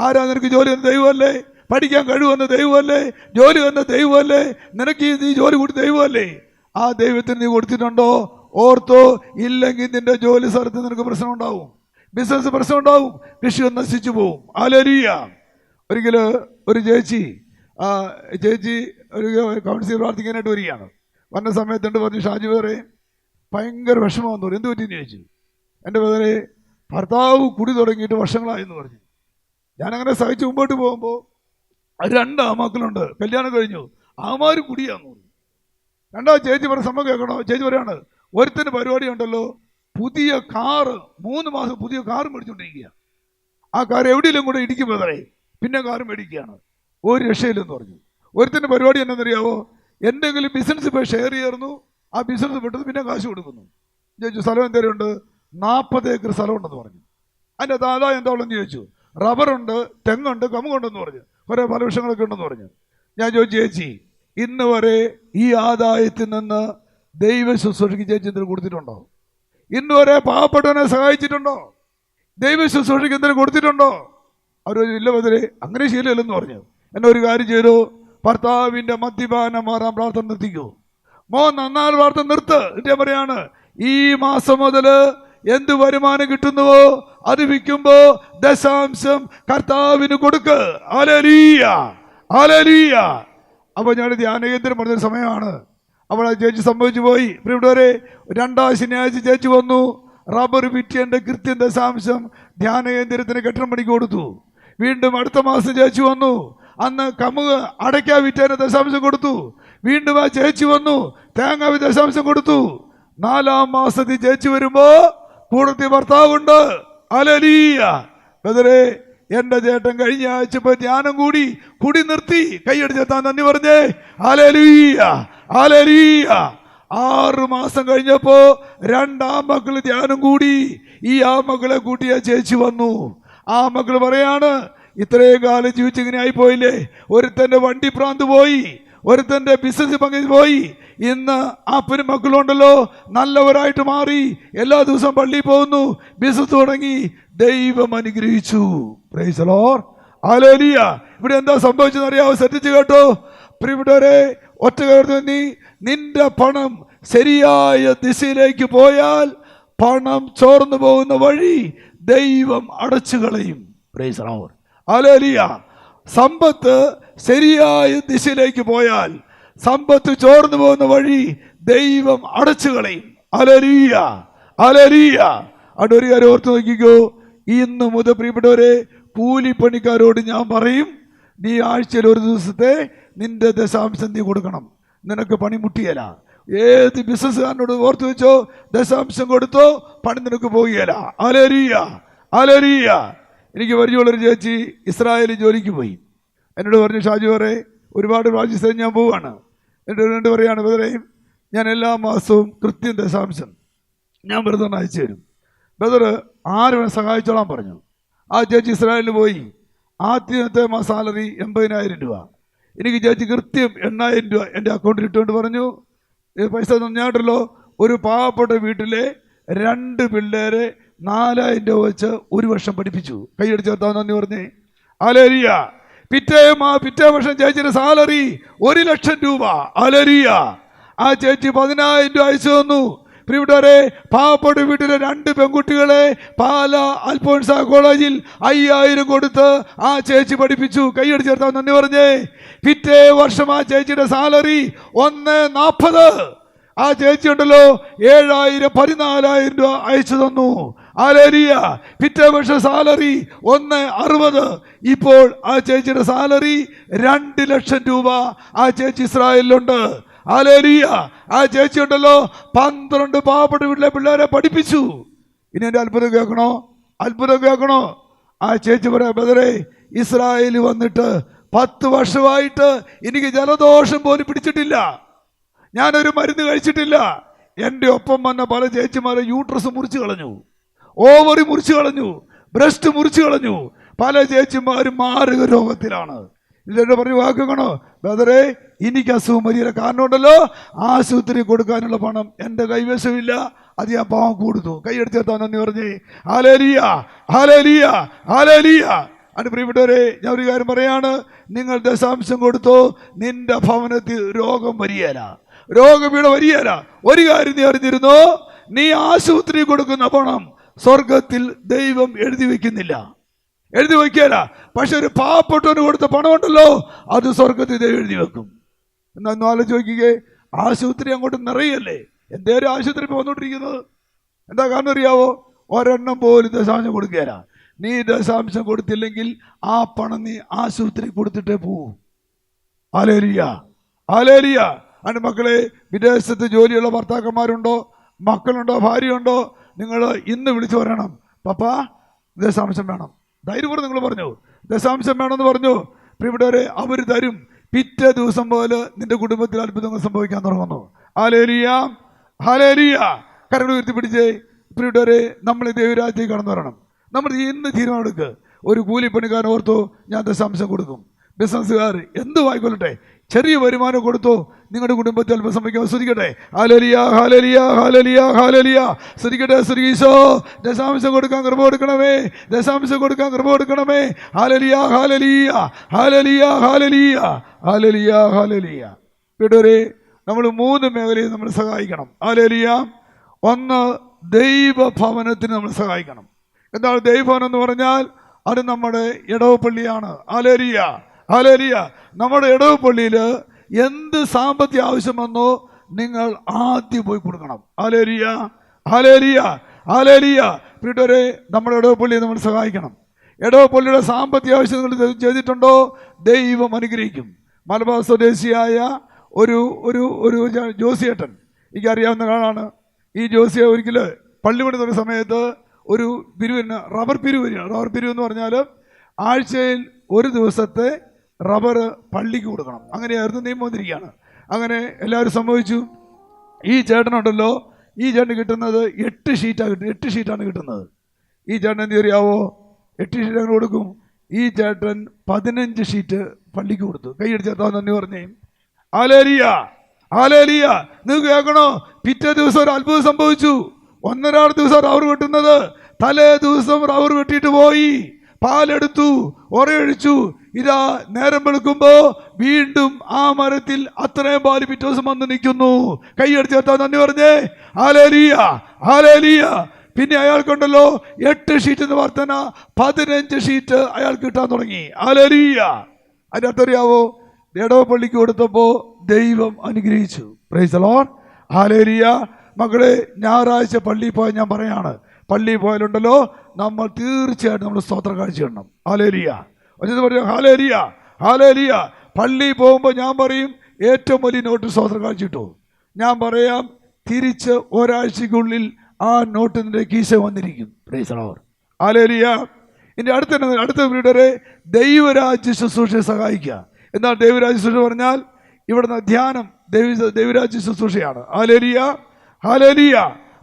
ആരാ നിനക്ക് ജോലി തന്ന? ദൈവമല്ലേ. പഠിക്കാൻ കഴിവെന്ന ദൈവമല്ലേ. ജോലി തന്ന ദൈവമല്ലേ. നിനക്ക് ഈ ജോലി കൂടി ദൈവമല്ലേ. ആ ദൈവത്തിന് നീ കൊടുത്തിട്ടുണ്ടോ? ഓർത്തോ, ഇല്ലെങ്കിൽ നിന്റെ ജോലി സ്ഥലത്ത് നിനക്ക് പ്രശ്നം ഉണ്ടാവും, ബിസിനസ് പ്രശ്നം ഉണ്ടാവും, കൃഷി നശിച്ചു പോവും. ഹല്ലേലൂയ. ഒരിക്കലും ഒരു ചേച്ചി ഒരു കൗൺസിൽ പ്രാർത്ഥിക്കാനായിട്ട് വരികയാണ്. വന്ന സമയത്തുണ്ട് പറഞ്ഞു, ഷാജി വേറെ ഭയങ്കര വിഷമമെന്ന് പറഞ്ഞു. എന്ത് പറ്റിയെന്ന് ചോദിച്ചു. എൻ്റെ വേറെ ഭർത്താവ് കുടി തുടങ്ങിയിട്ട് വർഷങ്ങളായെന്ന് പറഞ്ഞു. ഞാനങ്ങനെ സഹിച്ച് മുമ്പോട്ട് പോകുമ്പോൾ 2 ആമക്കളുണ്ട്, കല്യാണം കഴിഞ്ഞു, ആമാരും കുടിയാന്ന് പറഞ്ഞു. രണ്ടാമത് ചേച്ചി പറഞ്ഞ സംഭവം കേൾക്കണോ? ചേച്ചി പറയാണ്, ഒരുത്തിന് പരിപാടി ഉണ്ടല്ലോ, പുതിയ കാറ് 3 മാസം പുതിയ കാറ് മേടിച്ചുകൊണ്ടിരിക്കുക. ആ കാർ എവിടെയെങ്കിലും കൂടെ ഇടിക്കും വേറെ, പിന്നെ കാറ് മേടിക്കുകയാണ്. ഒരു രക്ഷയില്ലെന്ന് പറഞ്ഞു. ഒരുത്തിൻ്റെ പരിപാടി എന്നറിയാവോ? എന്തെങ്കിലും ബിസിനസ് പോയി ഷെയർ ചേർന്നു, ആ ബിസിനസ് വിട്ടത് പിന്നെ കാശ് കൊടുക്കുന്നു. ചോദിച്ചു, സ്ഥലം എന്തേലും ഉണ്ട്? 40 ഏക്കർ സ്ഥലമുണ്ടെന്ന് പറഞ്ഞു. അതിൻ്റെ ആദായം എന്താ ഉള്ളതെന്ന് ചോദിച്ചു. റബ്ബറുണ്ട്, തെങ്ങുണ്ട്, കമുകുണ്ടെന്ന് പറഞ്ഞു, കുറേ പല വിഷയങ്ങളൊക്കെ ഉണ്ടെന്ന് പറഞ്ഞു. ഞാൻ ചോദിച്ചു, ചേച്ചി ഇന്ന് വരെ ഈ ആദായത്തിൽ നിന്ന് ദൈവ ശുശ്രൂഷയ്ക്ക് ചേച്ചി എന്തെങ്കിലും കൊടുത്തിട്ടുണ്ടോ? ഇന്ന് വരെ പാവപ്പെട്ടവനെ സഹായിച്ചിട്ടുണ്ടോ? ദൈവ ശുശ്രൂഷയ്ക്ക് എന്തെങ്കിലും കൊടുത്തിട്ടുണ്ടോ? അവർ ഇല്ല ബദലേ, അങ്ങനെ ശീലമില്ലെന്ന് പറഞ്ഞു. എന്നെ ഒരു കാര്യം ചെയ്തു, ഭർത്താവിൻ്റെ മദ്യപാനം മാറാൻ പ്രാർത്ഥന നിർത്തിക്കൂ, മോൻ നന്നാൾ പ്രാർത്ഥന നിർത്ത്. എന്നിട്ട് പറയാണ്, ഈ മാസം മുതൽ എന്ത് വരുമാനം കിട്ടുന്നുവോ അത് വിൽക്കുമ്പോ ദശാംശം കർത്താവിന് കൊടുക്ക്. ഹല്ലേലൂയ, ഹല്ലേലൂയ. അപ്പോൾ ഞാൻ ധ്യാനകേന്ദ്രം പറഞ്ഞൊരു സമയമാണ്. അപ്പോൾ ആ ചേച്ചി സംഭവിച്ചു പോയി. പ്രിയപ്പെട്ടവരെ, 2ാം ശനിയാഴ്ച ചേച്ചി വന്നു. റബ്ബർ വിറ്റിയൻ്റെ കൃത്യം ദശാംശം ധ്യാനകേന്ദ്രത്തിന് കെട്ടിടം പണിക്ക് കൊടുത്തു. വീണ്ടും അടുത്ത മാസം ചേച്ചി വന്നു. അന്ന് കമുക് അടയ്ക്കാ വിറ്റേന് ദശാംശം കൊടുത്തു. വീണ്ടും ആ ചേച്ചി വന്നു, തേങ്ങ ദശാംശം കൊടുത്തു. 4ാം മാസത്തിൽ ചേച്ചി വരുമ്പോ കൂടത്തി ഭർത്താവുണ്ട്. ഹല്ലേലൂയ. ബദറേ, എന്റെ ചേട്ടൻ കഴിഞ്ഞ ആഴ്ച ധ്യാനം കൂടി കുടി നിർത്തി. കൈയടിച്ചെത്താൻ നന്ദി പറഞ്ഞേ. ഹല്ലേലൂയ, ഹല്ലേലൂയ. 6 മാസം കഴിഞ്ഞപ്പോ 2 മക്കള് ധ്യാനം കൂടി. ഈ മക്കളെ കൂട്ടിയ ചേച്ചി വന്നു. മക്കൾ പറയാണ്, ഇത്രയും കാലം ജീവിച്ചിങ്ങനെ ആയിപ്പോയില്ലേ. ഒരുത്തന്റെ വണ്ടി പ്രാന്ത് പോയി, ഒരുത്തന്റെ ബിസിനസ് പങ്കു പോയി. ഇന്ന് അപ്പനും മക്കളുണ്ടല്ലോ, നല്ലവരായിട്ട് മാറി, എല്ലാ ദിവസവും പള്ളിയിൽ പോകുന്നു, ബിസിനസ് തുടങ്ങി, ദൈവം അനുഗ്രഹിച്ചു. Price the Lord, hallelujah. ഇവിടെ എന്താ സംഭവിച്ചെന്ന് അറിയാവോ? ശ്രദ്ധിച്ചു കേട്ടോ പ്രിയപ്പെട്ടവരെ. ഒറ്റ കാര്യം, നിന്റെ പണം ശരിയായ ദിശയിലേക്ക് പോയാൽ പണം ചോർന്നു പോകുന്ന വഴി ദൈവം അടച്ചു കളയും. പ്രൈസ് ദി ലോർഡ്, ഹല്ലേലൂയ. സമ്പത്ത് ശരിയായ ദിശയിലേക്ക് പോയാൽ സമ്പത്ത് ചോർന്നു പോകുന്ന വഴി ദൈവം അടച്ചു കളയും. Hallelujah, hallelujah. അവിടെ ഒരു കാര്യം ഓർത്ത് നോക്കിക്കോ, ഇന്ന് മുതൽ പ്രിയപ്പെട്ടവരെ, കൂലിപ്പണിക്കാരോട് ഞാൻ പറയും, നീ ആഴ്ചയിൽ ഒരു ദിവസത്തെ നിന്റെ ദശാംശം നീ കൊടുക്കണം. നിനക്ക് പണി മുട്ടിയല്ല. ഏത് ബിസിനസ്സുകാരനോട് ഓർത്ത് വെച്ചോ, ദശാംശം കൊടുത്തോ, പണി നിനക്ക് പോകുകയല്ല. Hallelujah, hallelujah. എനിക്ക് പരിചയമുള്ളൊരു ചേച്ചി ഇസ്രായേലിൽ ജോലിക്ക് പോയി. എന്നോട് പറഞ്ഞു, ഷാജു പറേ, ഒരുപാട് പ്രാവശ്യം ഞാൻ പോവുകയാണ്. എന്നിട്ട് പറയുകയാണ്, ബദറേ, ഞാൻ എല്ലാ മാസവും കൃത്യം ദശാംശം ഞാൻ വെറുതെ അയച്ചു തരും. ബദർ ആരും സഹായിച്ചോളാൻ പറഞ്ഞു. ആ ചേച്ചി ഇസ്രായേലിൽ പോയി. ആദ്യത്തെ സാലറി 80,000 രൂപ. എനിക്ക് ചേച്ചി കൃത്യം 8,000 രൂപ എൻ്റെ അക്കൗണ്ടിൽ ഇട്ടുകൊണ്ട് പറഞ്ഞു, പൈസ തന്നായിട്ടല്ലോ. ഒരു പാവപ്പെട്ട വീട്ടിലെ 2 പിള്ളേരെ 4,000 രൂപ വെച്ച് 1 വർഷം പഠിപ്പിച്ചു. കൈയടിച്ചേർത്താൻ നന്ദി പറഞ്ഞേ. ഹല്ലേലൂയ. പിറ്റേ വർഷം ചേച്ചിയുടെ സാലറി 1,00,000 രൂപ. ഹല്ലേലൂയ. ആ ചേച്ചി 10,000 രൂപ അയച്ചു തന്നു. പ്രിയപ്പെട്ടവരെ, പാവപ്പെട്ട വീട്ടിലെ 2 പെൺകുട്ടികളെ പാല അൽഫോൻസ കോളേജിൽ 5,000 കൊടുത്ത് ആ ചേച്ചി പഠിപ്പിച്ചു. കൈയടിച്ചേർത്താൻ നന്ദി പറഞ്ഞേ. പിറ്റേ വർഷം ആ ചേച്ചിയുടെ സാലറി 1,40. ആ ചേച്ചി ഉണ്ടല്ലോ 14,000 രൂപ അയച്ചു തന്നു. ഹല്ലേലൂയ. പിറ്റേ വർഷം സാലറി 1,60. ഇപ്പോൾ ആ ചേച്ചിയുടെ സാലറി 2,00,000 രൂപ. ആ ചേച്ചി ഇസ്രായേലിലുണ്ട്. ഹല്ലേലൂയ. ആ ചേച്ചി ഉണ്ടല്ലോ 12 പാവപ്പെട്ട വീട്ടിലെ പിള്ളേരെ പഠിപ്പിച്ചു. ഇനി എൻ്റെ അത്ഭുതം കേൾക്കണോ? അത്ഭുതം കേൾക്കണോ? ആ ചേച്ചി പറയാം, ബദറേ, ഇസ്രായേലിൽ വന്നിട്ട് 10 വർഷമായിട്ട് എനിക്ക് ജലദോഷം പോലും പിടിച്ചിട്ടില്ല. ഞാനൊരു മരുന്ന് കഴിച്ചിട്ടില്ല. എൻ്റെ ഒപ്പം വന്ന പല ചേച്ചിമാരെ യൂട്രസ് മുറിച്ച് കളഞ്ഞു, ഓവറി മുറിച്ച് കളഞ്ഞു, ബ്രസ്റ്റ് മുറിച്ച് കളഞ്ഞു. പല ചേച്ചിമാരും മാരക രോഗത്തിലാണ്. ഇതെന്നെ പറഞ്ഞ് വാക്കണോ? ബദറേ, എനിക്ക് അസുഖം വലിയ കാരണമുണ്ടല്ലോ, ആശുപത്രി കൊടുക്കാനുള്ള പണം എൻ്റെ കൈവശമില്ല. അത് ഞാൻ പാവം കൊടുത്തു. കൈയെടുത്തേത്താൻ നന്ദി പറഞ്ഞേ. ഹല്ലേലൂയ, ഹല്ലേലൂയ, ഹല്ലേലൂയ. അതിന് പ്രിയപ്പെട്ടവരെ, ഞാൻ ഒരു കാര്യം പറയാണ്, നിങ്ങൾ ദശാംശം കൊടുത്തോ, നിന്റെ ഭവനത്തിൽ രോഗം വരികയില്ല, രോഗപീഠ വരികയില്ല. ഒരു കാര്യം നീ അറിഞ്ഞിരുന്നോ, നീ ആശുപത്രി കൊടുക്കുന്ന പണം സ്വർഗത്തിൽ ദൈവം എഴുതി വയ്ക്കുന്നില്ല, എഴുതി വയ്ക്കുകയില്ല. പക്ഷെ ഒരു പാവപ്പെട്ടവന് കൊടുത്ത പണമുണ്ടല്ലോ, അത് സ്വർഗത്തിൽ ദൈവം എഴുതി വെക്കും. എന്നാ ആലോചിച്ച് നോക്കിക്കേ, ആശുപത്രി അങ്ങോട്ട് നിറയല്ലേ. എന്തേലും ആശുപത്രി വന്നുകൊണ്ടിരിക്കുന്നത് എന്താ കാരണം അറിയാവോ? ഒരെണ്ണം പോലും ദശാംശം കൊടുക്കുകയില്ല. നീ ദശാംശം കൊടുത്തില്ലെങ്കിൽ ആ പണം നീ ആശുപത്രി കൊടുത്തിട്ടേ പോവും. Hallelujah, hallelujah. അതിന് മക്കളെ, വിദേശത്ത് ജോലിയുള്ള ഭർത്താക്കന്മാരുണ്ടോ, മക്കളുണ്ടോ, ഭാര്യയുണ്ടോ, നിങ്ങൾ ഇന്ന് വിളിച്ചു പറയണം, പപ്പാ ദശാംശം വേണം. ധൈര്യപൂർവ്വം നിങ്ങൾ പറഞ്ഞു, ദശാംശം വേണമെന്ന് പറഞ്ഞു. പ്രിയപ്പെട്ടവരെ, അവർ തരും. പിറ്റേ ദിവസം പോലെ നിന്റെ കുടുംബത്തിൽ അത്ഭുതങ്ങൾ സംഭവിക്കാൻ തുടങ്ങുന്നു. Hallelujah, hallelujah. കരങ്ങൾ ഉയർത്തി പിടിച്ചേ. പ്രിയപ്പെട്ടവരെ, നമ്മൾ ദൈവരാജ്യത്തേക്ക് കടന്നു വരണം. നമ്മൾ ഇന്ന് തീരുമാനമെടുക്കുക. ഒരു കൂലിപ്പണിക്കാരൻ ഓർത്തോ, ഞാൻ ദശാംശം കൊടുക്കും. ബിസിനസ്സുകാർ എന്തുമായിക്കൊള്ളട്ടെ, ചെറിയ വരുമാനം കൊടുത്തോ, നിങ്ങളുടെ കുടുംബത്തിൽ അല്പം സംഭവിക്കാൻ ശ്രദ്ധിക്കട്ടെ. ഹല്ലേലൂയ, ഹല്ലേലൂയ, ഹല്ലേലൂയ, ഹല്ലേലൂയ. ശ്രദ്ധിക്കട്ടെ, ശ്രീശോ. ദശാംശം കൊടുക്കാൻ കൃപ കൊടുക്കണമേ, ദശാംശം കൊടുക്കാൻ കൃപ കൊടുക്കണമേ. ഹല്ലേലൂയ, ഹല്ലേലൂയ, ഹല്ലേലൂയ, ഹല്ലേലൂയ, ഹല്ലേലൂയ, ഹല്ലേലൂയ. പ്രിയപ്പെട്ടവരെ, നമ്മൾ 3 മേഖലയിൽ നമ്മൾ സഹായിക്കണം. ഹല്ലേലൂയ. ഒന്ന്, ദൈവഭവനത്തിന് നമ്മൾ സഹായിക്കണം. എന്താണ് ദൈവഭവനം എന്ന് പറഞ്ഞാൽ? അത് നമ്മുടെ ഇടവപ്പള്ളിയാണ്. Hallelujah, hallelujah. നമ്മുടെ ഇടവപ്പള്ളിയിൽ എന്ത് സാമ്പത്തിക ആവശ്യം വന്നോ നിങ്ങൾ ആദ്യം പോയി കൊടുക്കണം. ഹല്ലേലൂയ, ഹല്ലേലൂയ, ഹല്ലേലൂയ. പ്രിയപ്പെട്ടവരെ, നമ്മുടെ ഇടവപ്പള്ളിയെ നമ്മൾ സഹായിക്കണം. ഇടവപ്പള്ളിയുടെ സാമ്പത്തിക ആവശ്യം നിങ്ങൾ ചെയ്തിട്ടുണ്ടോ, ദൈവം അനുഗ്രഹിക്കും. മലബാർ സ്വദേശിയായ ഒരു ജോസിയേട്ടൻ, എനിക്കറിയാവുന്ന ആളാണ്. ഈ ജോസിയെ ഒരിക്കൽ പള്ളി പണിതുന്ന സമയത്ത് ഒരു പിരിവിന് റബ്ബർ പിരിവ് എന്ന് പറഞ്ഞാൽ ആഴ്ചയിൽ ഒരു ദിവസത്തെ റബ്ബർ പള്ളിക്ക് കൊടുക്കണം. അങ്ങനെയായിരുന്നു നിയമം വന്നിരിക്കുകയാണ്. അങ്ങനെ എല്ലാവരും സംഭവിച്ചു. ഈ ചേട്ടനുണ്ടല്ലോ, ഈ ചേട്ടന് കിട്ടുന്നത് 8 ഷീറ്റാണ് കിട്ടുന്നത്. ഈ ചേട്ടൻ എന്ത് അറിയാവോ? 8 ഷീറ്റ് അങ്ങനെ കൊടുക്കും. ഈ ചേട്ടൻ 15 ഷീറ്റ് പള്ളിക്ക് കൊടുത്തു. കൈയടിച്ചേർത്താൻ നന്ദി പറഞ്ഞേ. ഹല്ലേലൂയ, ഹല്ലേലൂയ. നിങ്ങൾക്ക് കേൾക്കണോ? പിറ്റേ ദിവസം ഒരു അത്ഭുതം സംഭവിച്ചു. 1.5 ദിവസം റബ്ബർ വെട്ടുന്നത്, തലേ ദിവസം റബ്ബർ വെട്ടിയിട്ട് പോയി, പാലെടുത്തു, ഒരയൊഴിച്ചു. ഇതാ നേരം വെളുക്കുമ്പോ വീണ്ടും ആ മരത്തിൽ അത്രയും പാല് പിറ്റേ ദിവസം വന്ന് നിൽക്കുന്നു. കൈയടിച്ചേർത്താൻ നന്ദി പറഞ്ഞേ. ഹല്ലേലൂയ, ഹല്ലേലൂയ. പിന്നെ അയാൾക്കുണ്ടല്ലോ 8 ഷീറ്റ് എന്ന് വർധന, 15 ഷീറ്റ് അയാൾക്ക് കിട്ടാൻ തുടങ്ങി. ഹല്ലേലൂയ, അതിൻ്റെ അർത്ഥം അറിയാവോ? ഇടവപ്പള്ളിക്ക് കൊടുത്തപ്പോൾ ദൈവം അനുഗ്രഹിച്ചു. Price the Lord. ഹല്ലേലൂയ. മകളെ, ഞായറാഴ്ച പള്ളിയിൽ പോയാൽ ഞാൻ പറയാണ്, പള്ളിയിൽ പോയാലുണ്ടല്ലോ നമ്മൾ തീർച്ചയായിട്ടും നമ്മൾ സ്തോത്ര കാഴ്ച ഇടണം. ഹല്ലേലൂയ. ഒന്നത് പറയാം, ഹല്ലേലൂയ ഹല്ലേലൂയ. പള്ളിയിൽ പോകുമ്പോൾ ഞാൻ പറയും ഏറ്റവും വലിയ നോട്ട് സ്തോത്ര കാഴ്ച ഇട്ടു. ഞാൻ പറയാം തിരിച്ച് ഒരാഴ്ചക്കുള്ളിൽ ആ നോട്ട് നിന്റെ കീശ വന്നിരിക്കും. Price the Lord. ഹല്ലേലൂയ. ഇനി അടുത്ത വീടരെ ദൈവരാജ്യ ശുശ്രൂഷയെ സഹായിക്കുക. എന്നാൽ ദൈവരാജ്യ ശുശ്രൂഷ പറഞ്ഞാൽ ഇവിടുന്ന് ധ്യാനം ദൈവരാജ്യ ശുശ്രൂഷയാണ്. ഹല്ലേലൂയ ഹല്ലേലൂയ.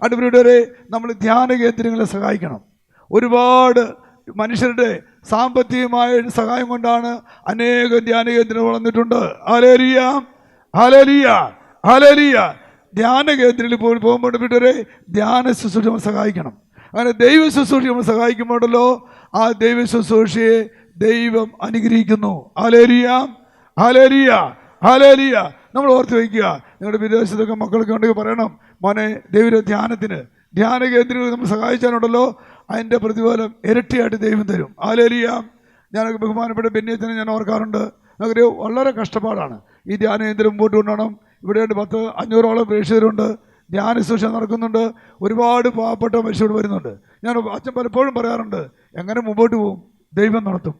അടുത്ത വീടരെ നമ്മൾ ധ്യാന കേന്ദ്രങ്ങളെ സഹായിക്കണം. ഒരുപാട് മനുഷ്യരുടെ സാമ്പത്തികമായ സഹായം കൊണ്ടാണ് അനേകം ധ്യാന കേന്ദ്രങ്ങൾ വളർന്നിട്ടുണ്ട്. ഹല്ലേലൂയ ഹല്ലേലൂയ ഹല്ലേലൂയ. ധ്യാന കേന്ദ്രത്തിൽ പോകുമ്പോൾ വീട്ടുകാരെ ധ്യാന ശുശ്രൂഷ നമ്മൾ സഹായിക്കണം. അങ്ങനെ ദൈവ ശുശ്രൂഷ നമ്മൾ സഹായിക്കുമ്പോഴല്ലോ ആ ദൈവ ശുശ്രൂഷയെ ദൈവം അനുഗ്രഹിക്കുന്നു. ഹല്ലേലൂയ ഹല്ലേലൂയ ഹല്ലേലൂയ. നമ്മൾ ഓർത്ത് വയ്ക്കുക, നിങ്ങളുടെ വിദേശത്തൊക്കെ മക്കൾക്ക് ഉണ്ടെങ്കിൽ പറയണം, മോനെ ധ്യാന കേന്ദ്രങ്ങൾ നമ്മൾ സഹായിച്ചാലുണ്ടല്ലോ അതിൻ്റെ പ്രതിഫലം ഇരട്ടിയായിട്ട് ദൈവം തരും. ഹല്ലേലൂയ. ഞാനൊക്കെ ബഹുമാനപ്പെട്ട ബെന്യത്തിനെ ഞാൻ ഓർക്കാറുണ്ട്. നമുക്കൊരു വളരെ കഷ്ടപ്പാടാണ് ഈ ധ്യാന കേന്ദ്രം മുമ്പോട്ട് കൊണ്ടുപോകണം. ഇവിടെ 500-ഓളം പ്രേക്ഷകരുണ്ട്. ധ്യാന ശുശ്രൂഷ നടക്കുന്നുണ്ട്. ഒരുപാട് പാവപ്പെട്ട മനുഷ്യർ വരുന്നുണ്ട്. ഞാൻ അച്ഛൻ പലപ്പോഴും പറയാറുണ്ട്, എങ്ങനെ മുമ്പോട്ട് പോകും? ദൈവം നടത്തും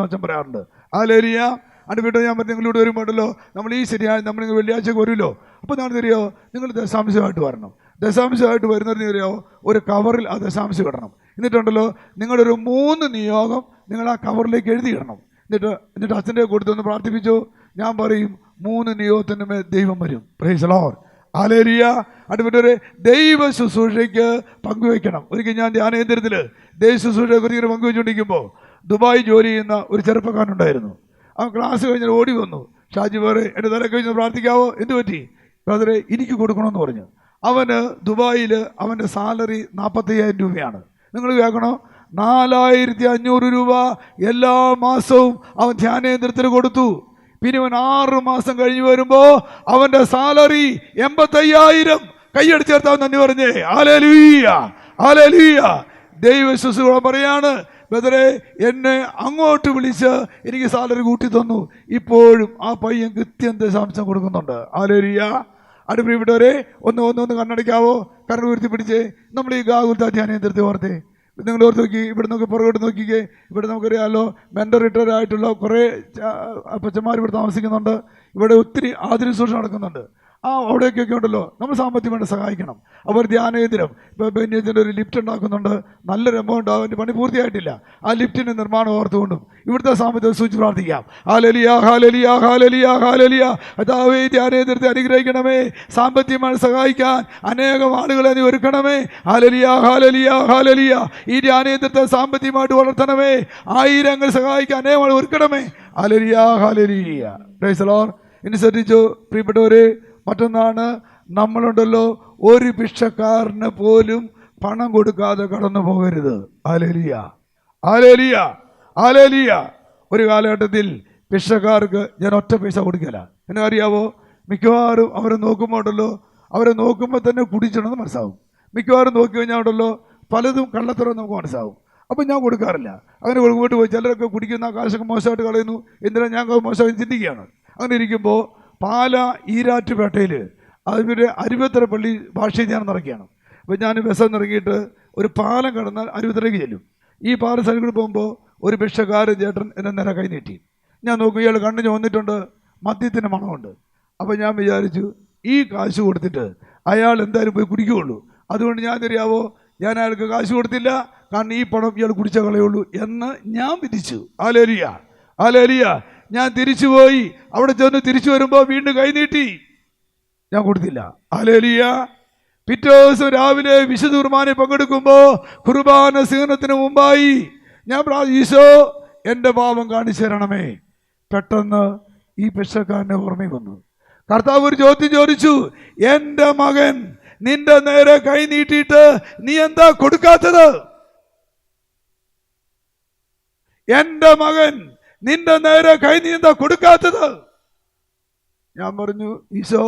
അച്ഛൻ പറയാറുണ്ട്. ഹല്ലേലൂയ. അതിൻ്റെ വീട്ടിൽ ഞാൻ പറഞ്ഞു, നിങ്ങളിവിടെ വരുമ്പോഴല്ലോ നമ്മൾ ഈ ശരിയായ നമ്മൾ വെള്ളിയാഴ്ചക്ക് വരുമല്ലോ, അപ്പോൾ ഞാൻ തരുമോ നിങ്ങൾ ദശാംശമായിട്ട് വരണം. ദശാംശമായിട്ട് വരുന്നതിന് തരുമോ ഒരു കവറിൽ ആ ദശാംശം ഇടണം. എന്നിട്ടുണ്ടല്ലോ നിങ്ങളൊരു 3 നിയോഗം നിങ്ങൾ ആ കവറിലേക്ക് എഴുതിയിടണം. എന്നിട്ട് അച്ഛൻ്റെ കൊടുത്തൊന്ന് പ്രാർത്ഥിപ്പിച്ചു. ഞാൻ പറയും 3 നിയോഗത്തിൻ്റെ മേൽ ദൈവം വരും. Price the Lord. ഹല്ലേലൂയ. അടുത്തൊരു ദൈവ ശുശ്രൂഷയ്ക്ക് പങ്കുവയ്ക്കണം. ഒരിക്കൽ ഞാൻ ധ്യാനകേന്ദ്രത്തിൽ ദൈവ ശുശ്രൂഷയെ കുറിച്ച് ഇങ്ങനെ പങ്കുവെച്ചുകൊണ്ടിരിക്കുമ്പോൾ ദുബായ് ജോലി ചെയ്യുന്ന ഒരു ചെറുപ്പക്കാരനുണ്ടായിരുന്നു. അവൻ ക്ലാസ് കഴിഞ്ഞാൽ ഓടി വന്നു, ഷാജി വേറെ എൻ്റെ തല കഴിഞ്ഞ് പ്രാർത്ഥിക്കാവോ? എന്ത് പറ്റി? ബ്രദറെ, എനിക്ക് കൊടുക്കണമെന്ന് പറഞ്ഞു. അവന് ദുബായിൽ അവൻ്റെ സാലറി 45,000 രൂപയാണ്. നിങ്ങൾ കേൾക്കണോ? 4,500 രൂപ എല്ലാ മാസവും അവൻ ധ്യാനകേന്ദ്രത്തിന് കൊടുത്തു. പിന്നെ അവൻ 6 മാസം കഴിഞ്ഞ് വരുമ്പോൾ അവൻ്റെ സാലറി 85,000. കൈയടിച്ച് ചേർത്താൻ നന്ദി പറഞ്ഞേ. ഹല്ലേലൂയ ഹല്ലേലൂയ. ദൈവ ശുശ്രൂഷ പറയാണ്, ബ്രദറെ, എന്നെ അങ്ങോട്ട് വിളിച്ച് എനിക്ക് സാലറി കൂട്ടി തന്നു. ഇപ്പോഴും ആ പയ്യൻ കൃത്യം ദശാംശം കൊടുക്കുന്നുണ്ട്. ഹല്ലേലൂയ. അടുപ്പിട്ടവരെ ഒന്ന് കണ്ണടയ്ക്കാവോ? കണ്ണു ഉയർത്തി പിടിച്ചേ. നമ്മൾ ഈ ഗാകുൽത്താ ധ്യാനകേന്ദ്രത്തെ ഓർത്തേ. നിങ്ങൾ ഓർത്ത് നോക്കി, ഇവിടെ നമുക്ക് പുറകോട്ട് നോക്കിക്കേ. ഇവിടെ നമുക്കറിയാമല്ലോ മെൻ്റർ റിട്ടയർ ആയിട്ടുള്ള കുറേ അപ്പച്ചന്മാർ ഇവിടെ താമസിക്കുന്നുണ്ട്. ഇവിടെ ഒത്തിരി ആതിര ശുശ്രൂഷ നടക്കുന്നുണ്ട്. അവിടേക്കൊക്കെ ഉണ്ടല്ലോ നമ്മൾ സാമ്പത്തികമായിട്ട് സഹായിക്കണം. അവർ ധ്യാനകേന്ദ്രം ഇപ്പോൾ ബെന്യത്തിൻ്റെ ഒരു ലിഫ്റ്റ് ഉണ്ടാക്കുന്നുണ്ട്. നല്ലൊരു എമൗണ്ട് അതിൻ്റെ പണി പൂർത്തിയായിട്ടില്ല. ആ ലിഫ്റ്റിൻ്റെ നിർമ്മാണം ഓർത്തുകൊണ്ടും ഇവിടുത്തെ സാമ്പത്തികം സൂചിച്ച് പ്രാർത്ഥിക്കാം. ഹല്ലേലൂയ ഹല്ലേലൂയ ഹല്ലേലൂയ ഹല്ലേലൂയ. കർത്താവേ, ധ്യാനകേന്ദ്രത്തെ അനുഗ്രഹിക്കണമേ. സാമ്പത്തികമായി സഹായിക്കാൻ അനേകം ആളുകളെ നീ ഒരുക്കണമേ. ഹല്ലേലൂയ ഹല്ലേലൂയ ഹല്ലേലൂയ. ഈ ധ്യാനകേന്ദ്രത്തെ സാമ്പത്തികമായിട്ട് വളർത്തണമേ. 1000 സഹായിക്കാൻ അനേകം ആൾ ഒരുക്കണമേ. ഹല്ലേലൂയ ഹല്ലേലൂയ. Praise the Lord. ഇനി ശ്രദ്ധിച്ചു പ്രിയപ്പെട്ടവരെ, മറ്റൊന്നാണ്, നമ്മളുണ്ടല്ലോ ഒരു ഭിക്ഷക്കാരന് പോലും പണം കൊടുക്കാതെ കടന്നു പോകരുത്. ഹല്ലേലൂയ ഹല്ലേലൂയ ഹല്ലേലൂയ. ഒരു കാലഘട്ടത്തിൽ ഭിക്ഷക്കാർക്ക് ഞാൻ ഒറ്റ പൈസ കൊടുക്കില്ല. എന്നെ അറിയാവോ? മിക്കവാറും അവരെ നോക്കുമ്പോണ്ടല്ലോ, അവരെ നോക്കുമ്പോൾ തന്നെ കുടിച്ചിടണമെന്ന് മനസ്സാവും. മിക്കവാറും നോക്കി കഴിഞ്ഞാൽ ഉണ്ടല്ലോ പലതും കള്ളത്തരം നമുക്ക് മനസ്സാവും. അപ്പം ഞാൻ കൊടുക്കാറില്ല. അങ്ങനെ കൊടുക്കുമ്പോട്ട് പോയി ചിലരൊക്കെ കുടിക്കുന്ന കാശൊക്കെ മോശമായിട്ട് കളയുന്നു. എന്തിനാ ഞാൻ മോശമായിട്ട് ചിന്തിക്കുകയാണ്. അങ്ങനെ ഇരിക്കുമ്പോൾ ഈരാറ്റുപേട്ടയിൽ അതിൻ്റെ അരുവത്തര പള്ളി ഭാഷയിൽ ഞാൻ നിറയ്ക്കുകയാണ്. അപ്പോൾ ഞാൻ ബസ്സിൽ നിറങ്ങിയിട്ട് ഒരു പാലം കടന്നാൽ അരുവത്തരയ്ക്ക് ചെല്ലും. ഈ പാലം സൈഡിൽ കൂടി പോകുമ്പോൾ ഒരു ഭിക്ഷക്കാരൻ ചേട്ടൻ എന്നെ നേരെ കൈ നീട്ടി. ഞാൻ നോക്കും, ഇയാൾ കണ്ണിന് വന്നിട്ടുണ്ട്, മദ്യത്തിൻ്റെ മണമുണ്ട്. അപ്പോൾ ഞാൻ വിചാരിച്ചു ഈ കാശ് കൊടുത്തിട്ട് അയാൾ എന്തായാലും പോയി കുടിക്കുകയുള്ളൂ. അതുകൊണ്ട് ഞാൻ അറിയാവോ, ഞാൻ അയാൾക്ക് കാശ് കൊടുത്തില്ല, കാരണം ഈ പണം ഇയാൾ കുടിച്ച കളയുള്ളൂ എന്ന് ഞാൻ വിധിച്ചു. Hallelujah hallelujah. ഞാൻ തിരിച്ചുപോയി. അവിടെ ചെന്ന് തിരിച്ചു വരുമ്പോൾ വീണ്ടും കൈനീട്ടി, ഞാൻ കൊടുത്തില്ല. ഹല്ലേലൂയ. പിറ്റേ ദിവസം രാവിലെ വിശുദ്ധ കുർബാനയിൽ പങ്കെടുക്കുമ്പോൾ കുർബാന സ്വീകരണത്തിന് മുമ്പായി ഞാൻ ഈശോ എൻ്റെ പാപം കാണിച്ചു തരണമേ. പെട്ടെന്ന് ഈ ഭിക്ഷക്കാരനെ ഓർമ്മ വന്നു. കർത്താവ് ഒരു ചോദ്യം ചോദിച്ചു, എൻ്റെ മകൻ നിന്റെ നേരെ കൈ നീട്ടിയിട്ട് നീ എന്താ കൊടുക്കാത്തത്? എൻ്റെ മകൻ നിന്റെ നേരെ കൈ നീ എന്താ കൊടുക്കാത്തത്? ഞാൻ പറഞ്ഞു, ഈശോ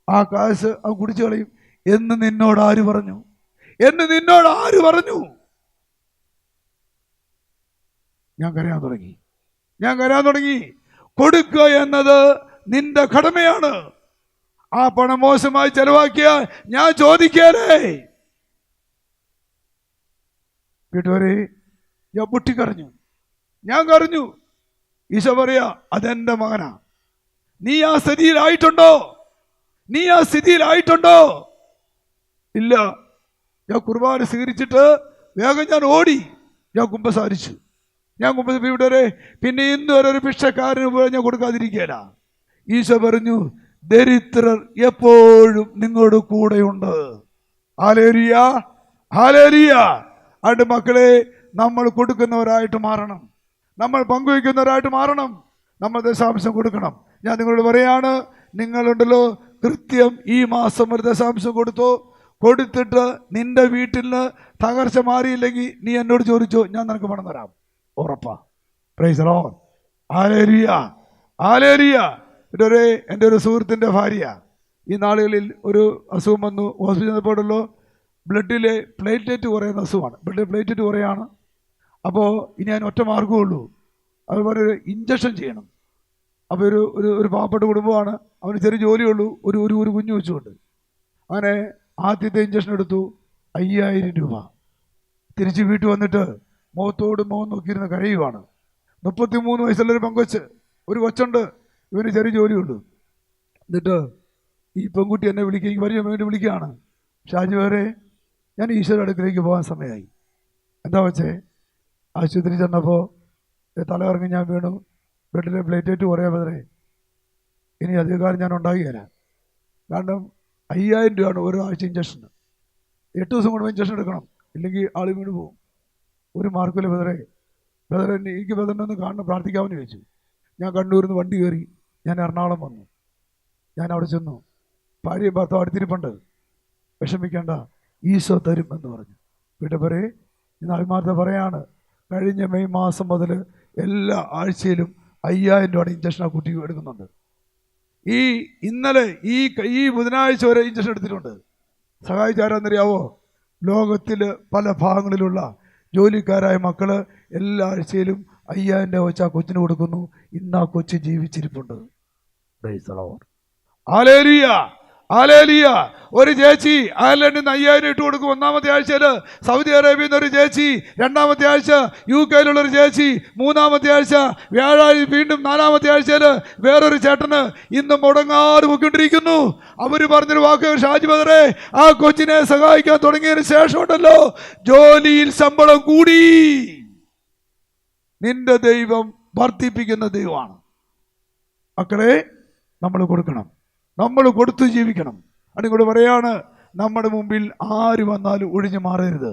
ആ കാശ് അവൻ കുടിച്ചു കളയും എന്ന് നിന്നോട് ആര് പറഞ്ഞു? ഞാൻ കരയാൻ തുടങ്ങി. കൊടുക്കുക എന്നത് നിന്റെ കടമയാണ്. ആ പണം മോശമായി ചെലവാക്കിയാൽ ഞാൻ ചോദിക്കാനേ. വീട്ടുകാരെ, ഞാൻ പൊട്ടിക്കരഞ്ഞു, ഞാൻ കരഞ്ഞു. ഈശോ പറയാ, അതെന്റെ മകനാ. നീ ആ സ്ഥിതിയിലായിട്ടുണ്ടോ? നീ ആ സ്ഥിതിയിലായിട്ടുണ്ടോ? ഇല്ല. ഞാൻ കുർബാന സ്വീകരിച്ചിട്ട് വേഗം ഞാൻ ഓടി, ഞാൻ കുമ്പസാരിച്ചു. വീട്ടുകാരെ, പിന്നെ ഇന്ന് വരെ ഒരു ഭിക്ഷക്കാരന് പോലും ഞാൻ കൊടുക്കാതിരിക്കുകയില്ല. ഈശോ പറഞ്ഞു, ദരിദ്രർ എപ്പോഴും നിങ്ങളുടെ കൂടെയുണ്ട്. Hallelujah, hallelujah. അതുകൊണ്ട് മക്കളെ, നമ്മൾ കൊടുക്കുന്നവരായിട്ട് മാറണം, നമ്മൾ പങ്കുവയ്ക്കുന്നവരായിട്ട് മാറണം, നമ്മൾ ദശാംശം കൊടുക്കണം. ഞാൻ നിങ്ങളോട് പറയാണ്, നിങ്ങളുണ്ടല്ലോ, കൃത്യം ഈ മാസം ഒരു ദശാംശം കൊടുത്തിട്ട് നിന്റെ വീട്ടിൽ നിന്ന് തകർച്ച മാറിയില്ലെങ്കിൽ നീ എന്നോട് ചോദിച്ചോ, ഞാൻ നിനക്ക് പണം തരാം, ഉറപ്പാ. പ്രൈസ് ദി ലോർഡ്, ഹല്ലേലൂയ, ഹല്ലേലൂയ. എൻ്റെ ഒരു സുഹൃത്തിൻ്റെ ഭാര്യ ഈ നാളുകളിൽ ഒരു അസുഖം വന്നു. ഹോസ്പിറ്റലിൽ ചെന്നപ്പോഴല്ലോ ബ്ലഡിലെ പ്ലേറ്റ്ലെറ്റ് കുറയുന്ന അസുഖമാണ്, ബ്ലഡിലെ പ്ലേറ്റ്ലെറ്റ് കുറയാണ്. അപ്പോൾ ഇനി അതിന് ഒറ്റ മാർഗ്ഗമുള്ളൂ, അതുപോലെ ഒരു ഇഞ്ചക്ഷൻ ചെയ്യണം. അപ്പോൾ ഒരു പാവപ്പെട്ട കുടുംബമാണ്, അവന് ചെറിയ ജോലിയുള്ളൂ, ഒരു കുഞ്ഞു വെച്ചുകൊണ്ട്. അങ്ങനെ ആദ്യത്തെ ഇഞ്ചക്ഷൻ എടുത്തു, 5000 രൂപ. തിരിച്ച് വീട്ടിൽ വന്നിട്ട് മുഖത്തോട് മുഖം നോക്കിയിരുന്ന കരയുവാണ്. 33 വയസ്സുള്ളൊരു പെങ്കൊച്ച്, ഒരു കൊച്ചുണ്ട്, ഇവന് ചെറിയ ജോലിയുള്ളൂ. എന്നിട്ട് ഈ പെൺകുട്ടി എന്നെ എനിക്ക് പരിചയം വേണ്ടി വിളിക്കുകയാണ്, ഷാജി വേറെ, ഞാൻ ഈശ്വര അടുക്കിലേക്ക് പോകാൻ സമയമായി. എന്താ വെച്ചേ, ആശുപത്രി ചെന്നപ്പോൾ തലകറങ്ങി ഞാൻ വീണു, ബ്ലഡിലെ പ്ലേറ്റ്ലെറ്റ് കുറയാൻ പറ്റേ, ഇനി അധികകാലം ഞാൻ ഉണ്ടാകുകയില്ല. കാരണം 5000 രൂപയാണ് ഒരാഴ്ച ഇഞ്ചക്ഷന്. 8 ദിവസം കൊണ്ട് ഇഞ്ചക്ഷൻ എടുക്കണം, ഇല്ലെങ്കിൽ ആൾ വീണ് പോകും. ഒരു മാർക്കില്ല ബദറെ, എനിക്ക് ബദറിനെ ഒന്ന് കാണണം, പ്രാർത്ഥിക്കാമെന്ന് ചോദിച്ചു. ഞാൻ കണ്ണൂരിൽ നിന്ന് വണ്ടി കയറി, ഞാൻ എറണാകുളം വന്നു. ഞാൻ അവിടെ ചെന്നു, ഭാര്യയും ഭർത്താവ് അടുത്തിരിപ്പുണ്ട്. വിഷമിക്കേണ്ട, ഈശോ തരും എന്ന് പറഞ്ഞു. വീട്ടുപറേ, ഇന്ന് അഭിമാനത്തെ പറയാണ്, കഴിഞ്ഞ മെയ് മാസം മുതൽ എല്ലാ ആഴ്ചയിലും 5000 രൂപയുടെ ഇഞ്ചക്ഷൻ ആ കുട്ടി എടുക്കുന്നുണ്ട്. ഇന്നലെ ഈ ബുധനാഴ്ച വരെ ഇഞ്ചക്ഷൻ എടുത്തിട്ടുണ്ട്. സഹായിച്ചാരാന്നറിയാവോ? ലോകത്തിൽ പല ഭാഗങ്ങളിലുള്ള ജോലിക്കാരായ മക്കള് എല്ലാ ആഴ്ചയിലും 5000 രൂപ വെച്ച് ആ കൊച്ചിന് കൊടുക്കുന്നു. ഇന്ന് ആ കൊച്ചു ജീവിച്ചിരിപ്പുണ്ട്. പ്രൈസ് ദി ലോർഡ്, ഹല്ലേലൂയ, ഹല്ലേലൂയ. ഒരു ചേച്ചി അയർലൻഡിൽ നിന്ന് 5000 ഇട്ട് കൊടുക്കും. ഒന്നാമത്തെ ആഴ്ചയിൽ സൗദി അറേബ്യയിൽ നിന്ന് ഒരു ചേച്ചി, രണ്ടാമത്തെ ആഴ്ച UK ഒരു ചേച്ചി, മൂന്നാമത്തെ ആഴ്ച വ്യാഴാഴ്ച വീണ്ടും നാലാമത്തെ ആഴ്ചയിൽ വേറൊരു ചേട്ടന് ഇന്ന് മുടങ്ങാതെ പൊയ്ക്കൊണ്ടിരിക്കുന്നു. അവർ പറഞ്ഞൊരു വാക്ക്, ഷാജി ബദറെ, ആ കൊച്ചിനെ സഹായിക്കാൻ തുടങ്ങിയതിന് ശേഷമുണ്ടല്ലോ ജോലിയിൽ ശമ്പളം കൂടി. നിന്റെ ദൈവം വർദ്ധിപ്പിക്കുന്ന ദൈവമാണ്. മക്കളെ, നമ്മൾ കൊടുക്കണം, നമ്മൾ കൊടുത്തു ജീവിക്കണം. അതുകൊണ്ട് പറയാണ്, നമ്മുടെ മുമ്പിൽ ആര് വന്നാലും ഒഴിഞ്ഞു മാറരുത്.